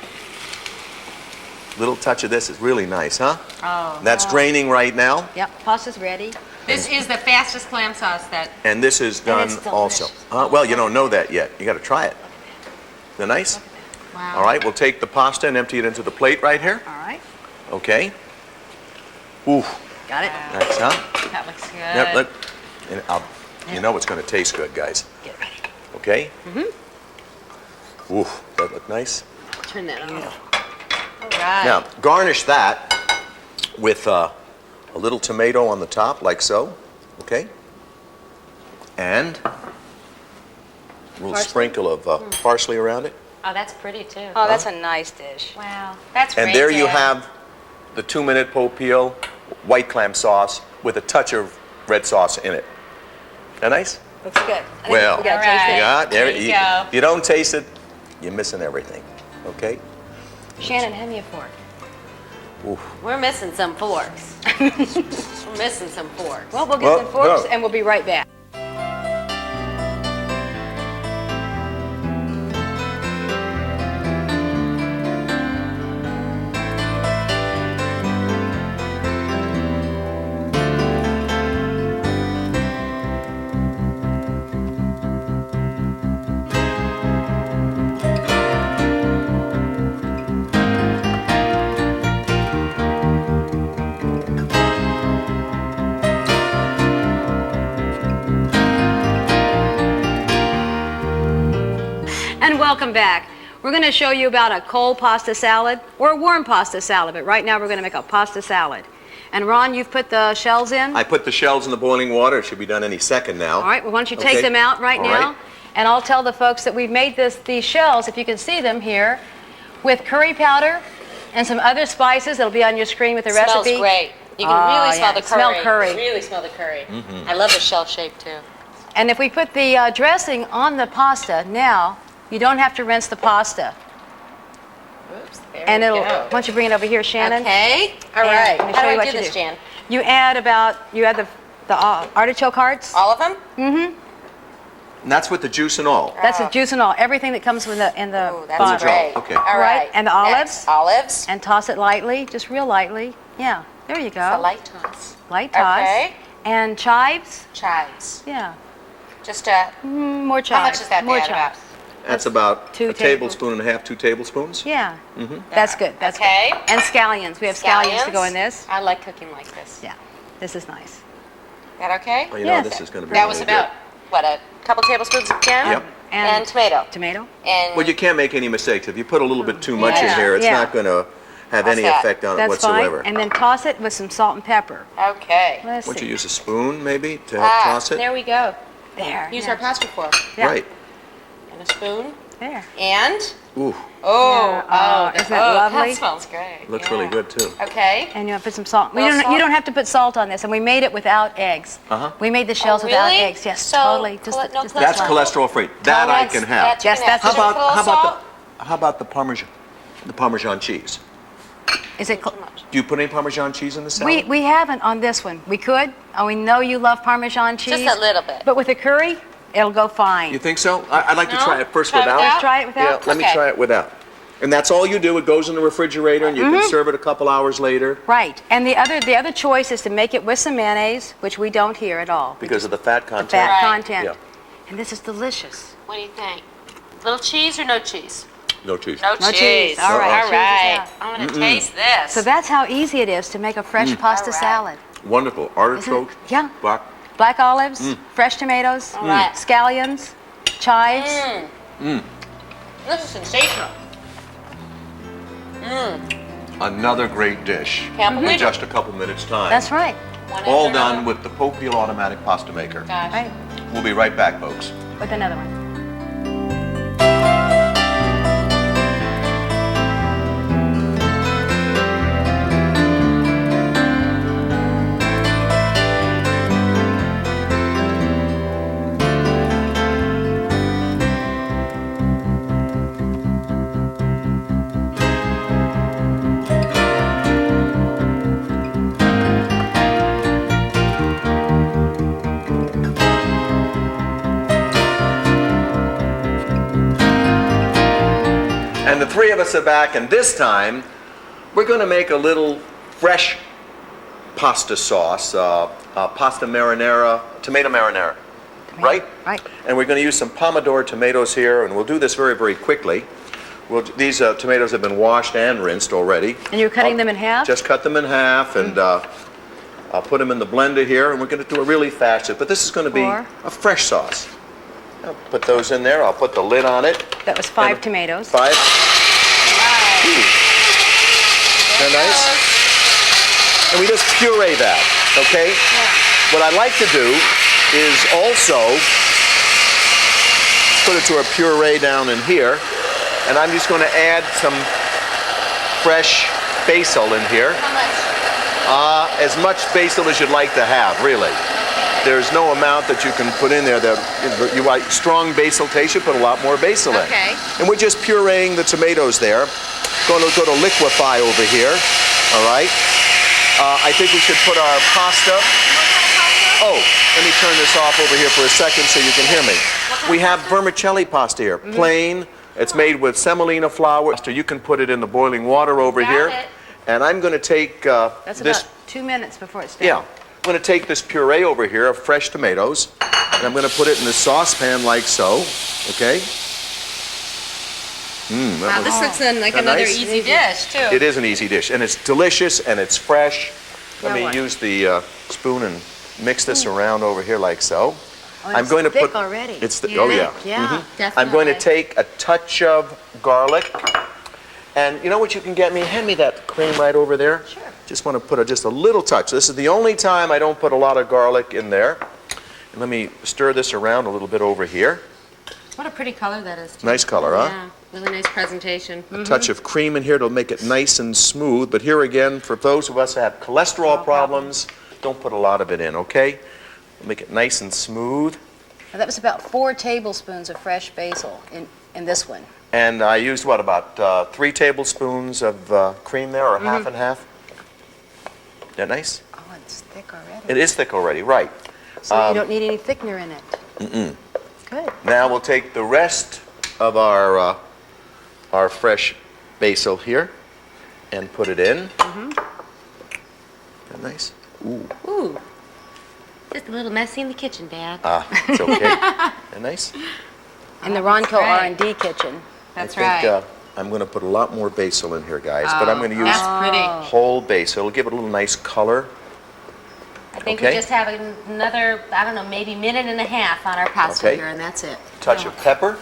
Little touch of this is really nice, huh? Oh. That's draining right now, Yep, pasta's ready. This is the fastest clam sauce that. and this is done it's also. delicious. Well, you don't know that yet. You got to try it. Isn't that nice? Wow. All right, we'll take the pasta and empty it into the plate right here. All right. Okay. Ooh, Got it. nice, huh? That looks good. Yep, and you know it's going to taste good, guys. Get ready. Okay? Mm-hmm. Ooh, that look nice. Turn that on. All right. Now, garnish that with a little tomato on the top, like so. Okay? And a little Parsley? sprinkle of parsley around it. Oh, that's pretty too. Oh, that's a nice dish. Wow. That's great. And there you Dad. have the 2-minute Popeil white clam sauce with a touch of red sauce in it. That nice? Looks good. I think Well, we gotta All taste right. it. Yeah, There you go. you don't taste it, you're missing everything. Okay? Shannon, hand me a fork. We're missing some forks. We're missing some forks. Well, we'll get Well, some forks no. and we'll be right back. And welcome back. We're going to show you about a cold pasta salad or a warm pasta salad, but right now we're going to make a pasta salad. And Ron, you've put the shells in? I put the shells in the boiling water. It should be done any second now. All right, well, why don't you take Okay. them out right All now? right. And I'll tell the folks that we've made these shells, if you can see them here, with curry powder and some other spices. It'll be on your screen with the Smells recipe. great. You can Oh, really smell yeah, the smell curry. curry. Really smell the curry. I love the shell shape too. And if we put the dressing on the pasta now, you don't have to rinse the pasta. Oops. There And we it'll, go. why don't you bring it over here, Shannon? Okay. All And right. let me How show do you I what do you this, Jan? You add the artichoke hearts. All of them? And that's with the juice and all. That's the juice and all, everything that comes in the Ooh, that's bottom. great. Okay. All right. And the Next, olives. And toss it lightly, just real lightly. Yeah, there you go. A light toss. Light toss. Okay. And chives. Chives. Yeah, Just more chives. how much is that More bad about? chives. That's about two a tablespoon and a half, 2 tablespoons. Yeah. That's good. That's Okay. good. And scallions. We have scallions to go in this. I like cooking like this. Yeah. This is nice. That okay? Well, you know, Yes. this is going to be That really was about, what, a couple tablespoons of jam? Yep. And tomato. Tomato. And good. Well, you can't make any mistakes. If you put a little bit too much in Yeah. here, it's Yeah. not going to have How's any that? effect on it That's whatsoever. fine. And then toss it with some salt and pepper. okay. Let's Would see. you use a spoon, maybe, to help toss it? There we go. There. Use yeah. our pasta fork Yeah. Right. and a spoon. There. And, Ooh, Isn't that lovely? That smells great. looks Yeah. really good, too. Okay. And you want to put some salt. Little You salt? don't have to put salt on this. And we made it without eggs. Uh-huh. We made the shells without really? eggs. Yes, So, totally. Just, no just That's cholesterol. cholesterol-free. That I can have. Yes, that's- How about, Full salt? how about the Parmesan cheese? Is it? Too much. Do you put any Parmesan cheese in the salad? We haven't on this one. We could. Oh, we know you love Parmesan cheese. Just a little bit. But with a curry, it'll go fine. You think so? I'd like to No? try it first Try without. without? Let's try it without? Yeah, let me Okay. try it without. And that's all you do. It goes in the refrigerator, and you can serve it a couple hours later Right. And the other choice is to make it with some mayonnaise, which we don't here at all. because of the fat content. Fat Right. content. Yeah. And this is delicious. What do you think? Little cheese or no cheese? No cheese. No, No cheese. All right. All Cheese is right. out. I'm going to taste this. So that's how easy it is to make a fresh pasta All right. salad. Wonderful. Isn't Artichoke. it? Yeah. Black. Black olives, fresh tomatoes, right. scallions, chives. This is sensational. Another great dish. Can't In believe it. just a couple minutes' time. That's right. One All after done another. with the Popeil automatic pasta maker. Gosh. Right. We'll be right back, folks. With another one. And the three of us are back, and this time we're going to make a little fresh pasta sauce, pasta marinara, tomato marinara, right? Right. And we're going to use some Pomodoro tomatoes here, and we'll do this very, very quickly. These tomatoes have been washed and rinsed already. And you're cutting them in half? Just cut them in half, and I'll put them in the blender here, and we're going to do it really fast. But this is going to be Four. a fresh sauce. I'll put those in there. I'll put the lid on it. That was 5 And- tomatoes. 5. Isn't that nice? And we just puree that, okay? What I like to do is also put it to a puree down in here, and I'm just going to add some fresh basil in here. How much? As much basil as you'd like to have, really. There's no amount that you can put in there that you like strong basil taste, you put a lot more basil in. Okay. And we're just pureeing the tomatoes there. Going to go to liquefy over here. All right. I think we should put our pasta. Oh, let me turn this off over here for a second so you can hear me. We have vermicelli pasta here, plain. It's made with semolina flour. You can put it in the boiling water over Got here. it. And I'm going to take That's this. about 2 minutes before it's done. Yeah. I'm going to take this puree over here of fresh tomatoes, and I'm going to put it in the saucepan like so, okay? Wow, this looks like That another nice? easy dish, too. It is an easy dish, and it's delicious, and it's fresh. Let Now me what? use the spoon and mix this around over here like so. Oh, it's thick already. Oh, yeah. Yeah. I'm going to Definitely. take a touch of garlic, and you know what you can get me? Hand me that cream right over there. Sure. Just want to put just a little touch. This is the only time I don't put a lot of garlic in there. And let me stir this around a little bit over here. What a pretty color that is, too. Nice color, huh? Yeah, really nice presentation. A touch of cream in here to make it nice and smooth. But here again, for those of us who have cholesterol problems, don't put a lot of it in, okay? Make it nice and smooth. Now, that was about 4 tablespoons of fresh basil in this one. And I used, what, about 3 tablespoons of cream there, or half and half? Is that nice? Oh, it's thick already. It is thick already, right. So you don't need any thickener in it. Good. Now we'll take the rest of our fresh basil here and put it in. Is that nice? Ooh. Ooh. Just a little messy in the kitchen, Dad. It's okay. Isn't that nice? In the Ronco right. R&D kitchen. That's I think, right. I'm going to put a lot more basil in here, guys, but I'm going to use That's pretty. whole basil. It'll give it a little nice color. I think Okay. we just have another, I don't know, maybe minute and a half on our pasta Okay. here, and that's it. Touch of pepper.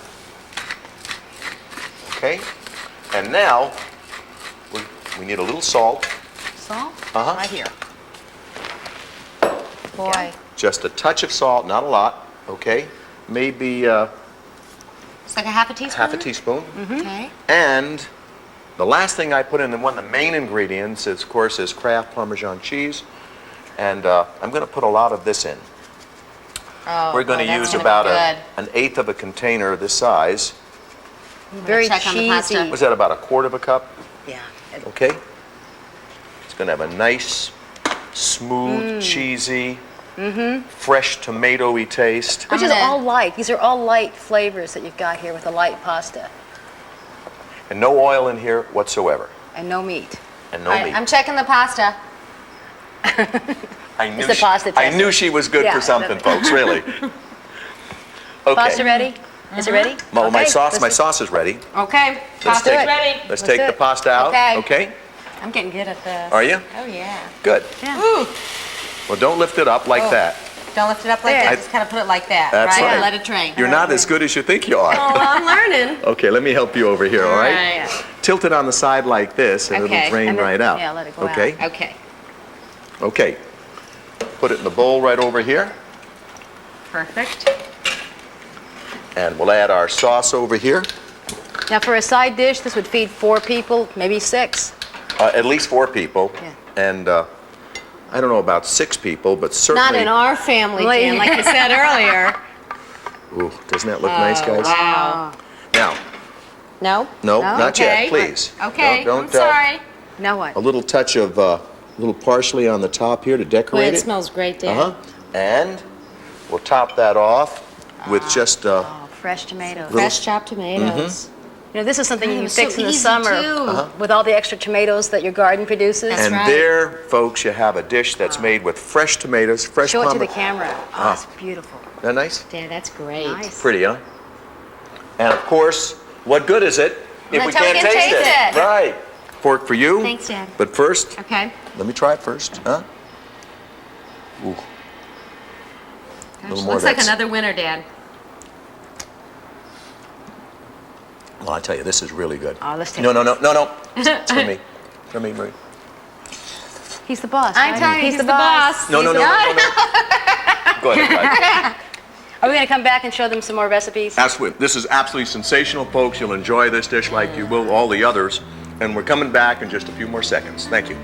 Okay. And now we need a little salt. Salt? Uh-huh. Right here. Boy. Just a touch of salt, not a lot. Okay. Maybe It's like a half a teaspoon? half a teaspoon. Okay. And the last thing I put in, and one of the main ingredients, is, of course, is Kraft Parmesan cheese. And I'm going to put a lot of this in. Oh, We're going boy, to that's use gonna about be good. an eighth of a container this size. Very check on the pasta. cheesy. Was that about a quart of a cup? Yeah. Okay. It's going to have a nice, smooth, cheesy, fresh tomatoey taste. Which is gonna- all light. These are all light flavors that you've got here with the light pasta. And no oil in here whatsoever. And no meat. And no meat. I'm checking the pasta. I knew the pasta I tester. knew she was good Yeah, for something, the- folks, really. Okay. Pasta ready? Is it ready? Well, my Okay, sauce let's- sauce is ready. Okay, Let's pasta's take, ready. let's take do the it. pasta out. Okay. Okay? I'm getting good at this. Are you? Oh, yeah. Good. Ooh, Well, don't lift it up like Oh. that. don't lift it up like There. that, just kind of put it like that, That's right? right. And let it drain. You're not as good as you think you Oh, are. well, I'm learning. Okay, let me help you over here, all right? Right. Tilt it on the side like this, and Okay. it'll drain And then- right out. yeah, let it go out. Okay? Okay, Okay. Put it in the bowl right over here, perfect. and we'll add our sauce over here. Now for a side dish, this would feed 4 people, maybe 6. At least 4 people. Yeah. And I don't know about 6 people, but certainly... Not in our family, Dan, like you said earlier. Ooh, doesn't that look nice, guys? Wow. Now, No? no, not Okay. yet, please. Okay, Don't, I'm sorry. Now what? a little touch of little parsley on the top here to Boy, decorate it it. smells great, Dan. Uh-huh. And we'll top that off with just Oh, fresh tomatoes. Fresh chopped tomatoes. You know, this is something you Oh, can so fix in the easy, summer too. with all the extra tomatoes that your garden produces. That's and right. there, folks, you have a dish that's made with fresh tomatoes, fresh Show it to the pomegranate. camera. Oh, it's beautiful. Isn't that nice? Dan, that's great. Nice. Pretty, huh? And of course, what good is it if we Until we can't can taste taste it? it. Right. Fork for you. Thanks, Dad. But first, Okay. let me try it first, huh? Ooh. A little more Looks of like that. another winner, Dad. Well, I tell you, this is really good. Oh, let's take No. It's for me. For me, Marie. He's the boss. I'm right? telling you, he's the boss. No. Go ahead, bud. Are we going to come back and show them some more recipes? Absolutely. This is absolutely sensational, folks. You'll enjoy this dish like you will all the others. And we're coming back in just a few more seconds. Thank you.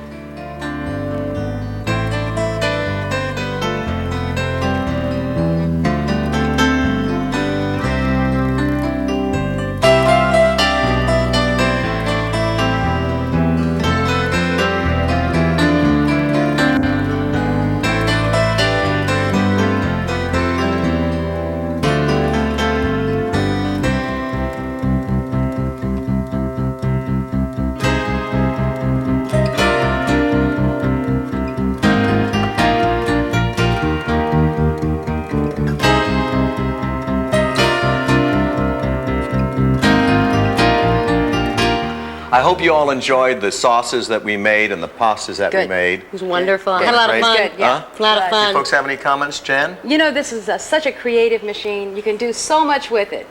I hope you all enjoyed the sauces that we made and the pastas that we Good. made. It was wonderful. I Good, had a lot of right? fun. Good, yeah. Huh? A lot of fun. Folks have any comments, Jan? You know, this is such a creative machine. You can do so much with it.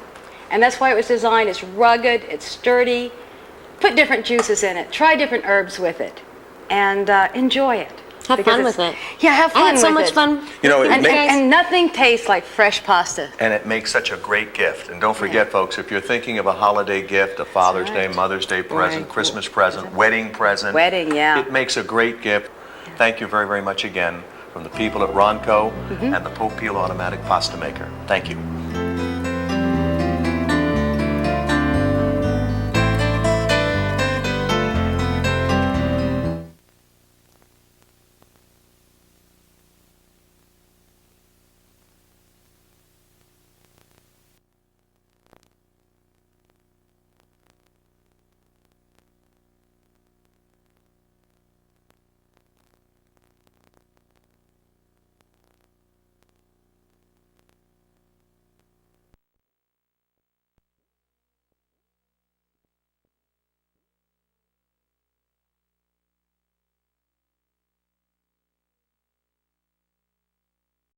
And that's why it was designed. It's rugged, it's sturdy. Put different juices in it. Try different herbs with it. And enjoy it. Have Because fun it's- with it. Yeah, have fun I had so with much it. fun. You know, it And, makes- and nothing tastes like fresh pasta. And it makes such a great gift. And don't forget, folks, if you're thinking of a holiday gift, a Father's Day, Mother's Day present, Right. Christmas present, wedding present. Wedding, yeah. It makes a great gift. Thank you very, very much again from the people at Ronco and the Popeil Automatic Pasta Maker. Thank you.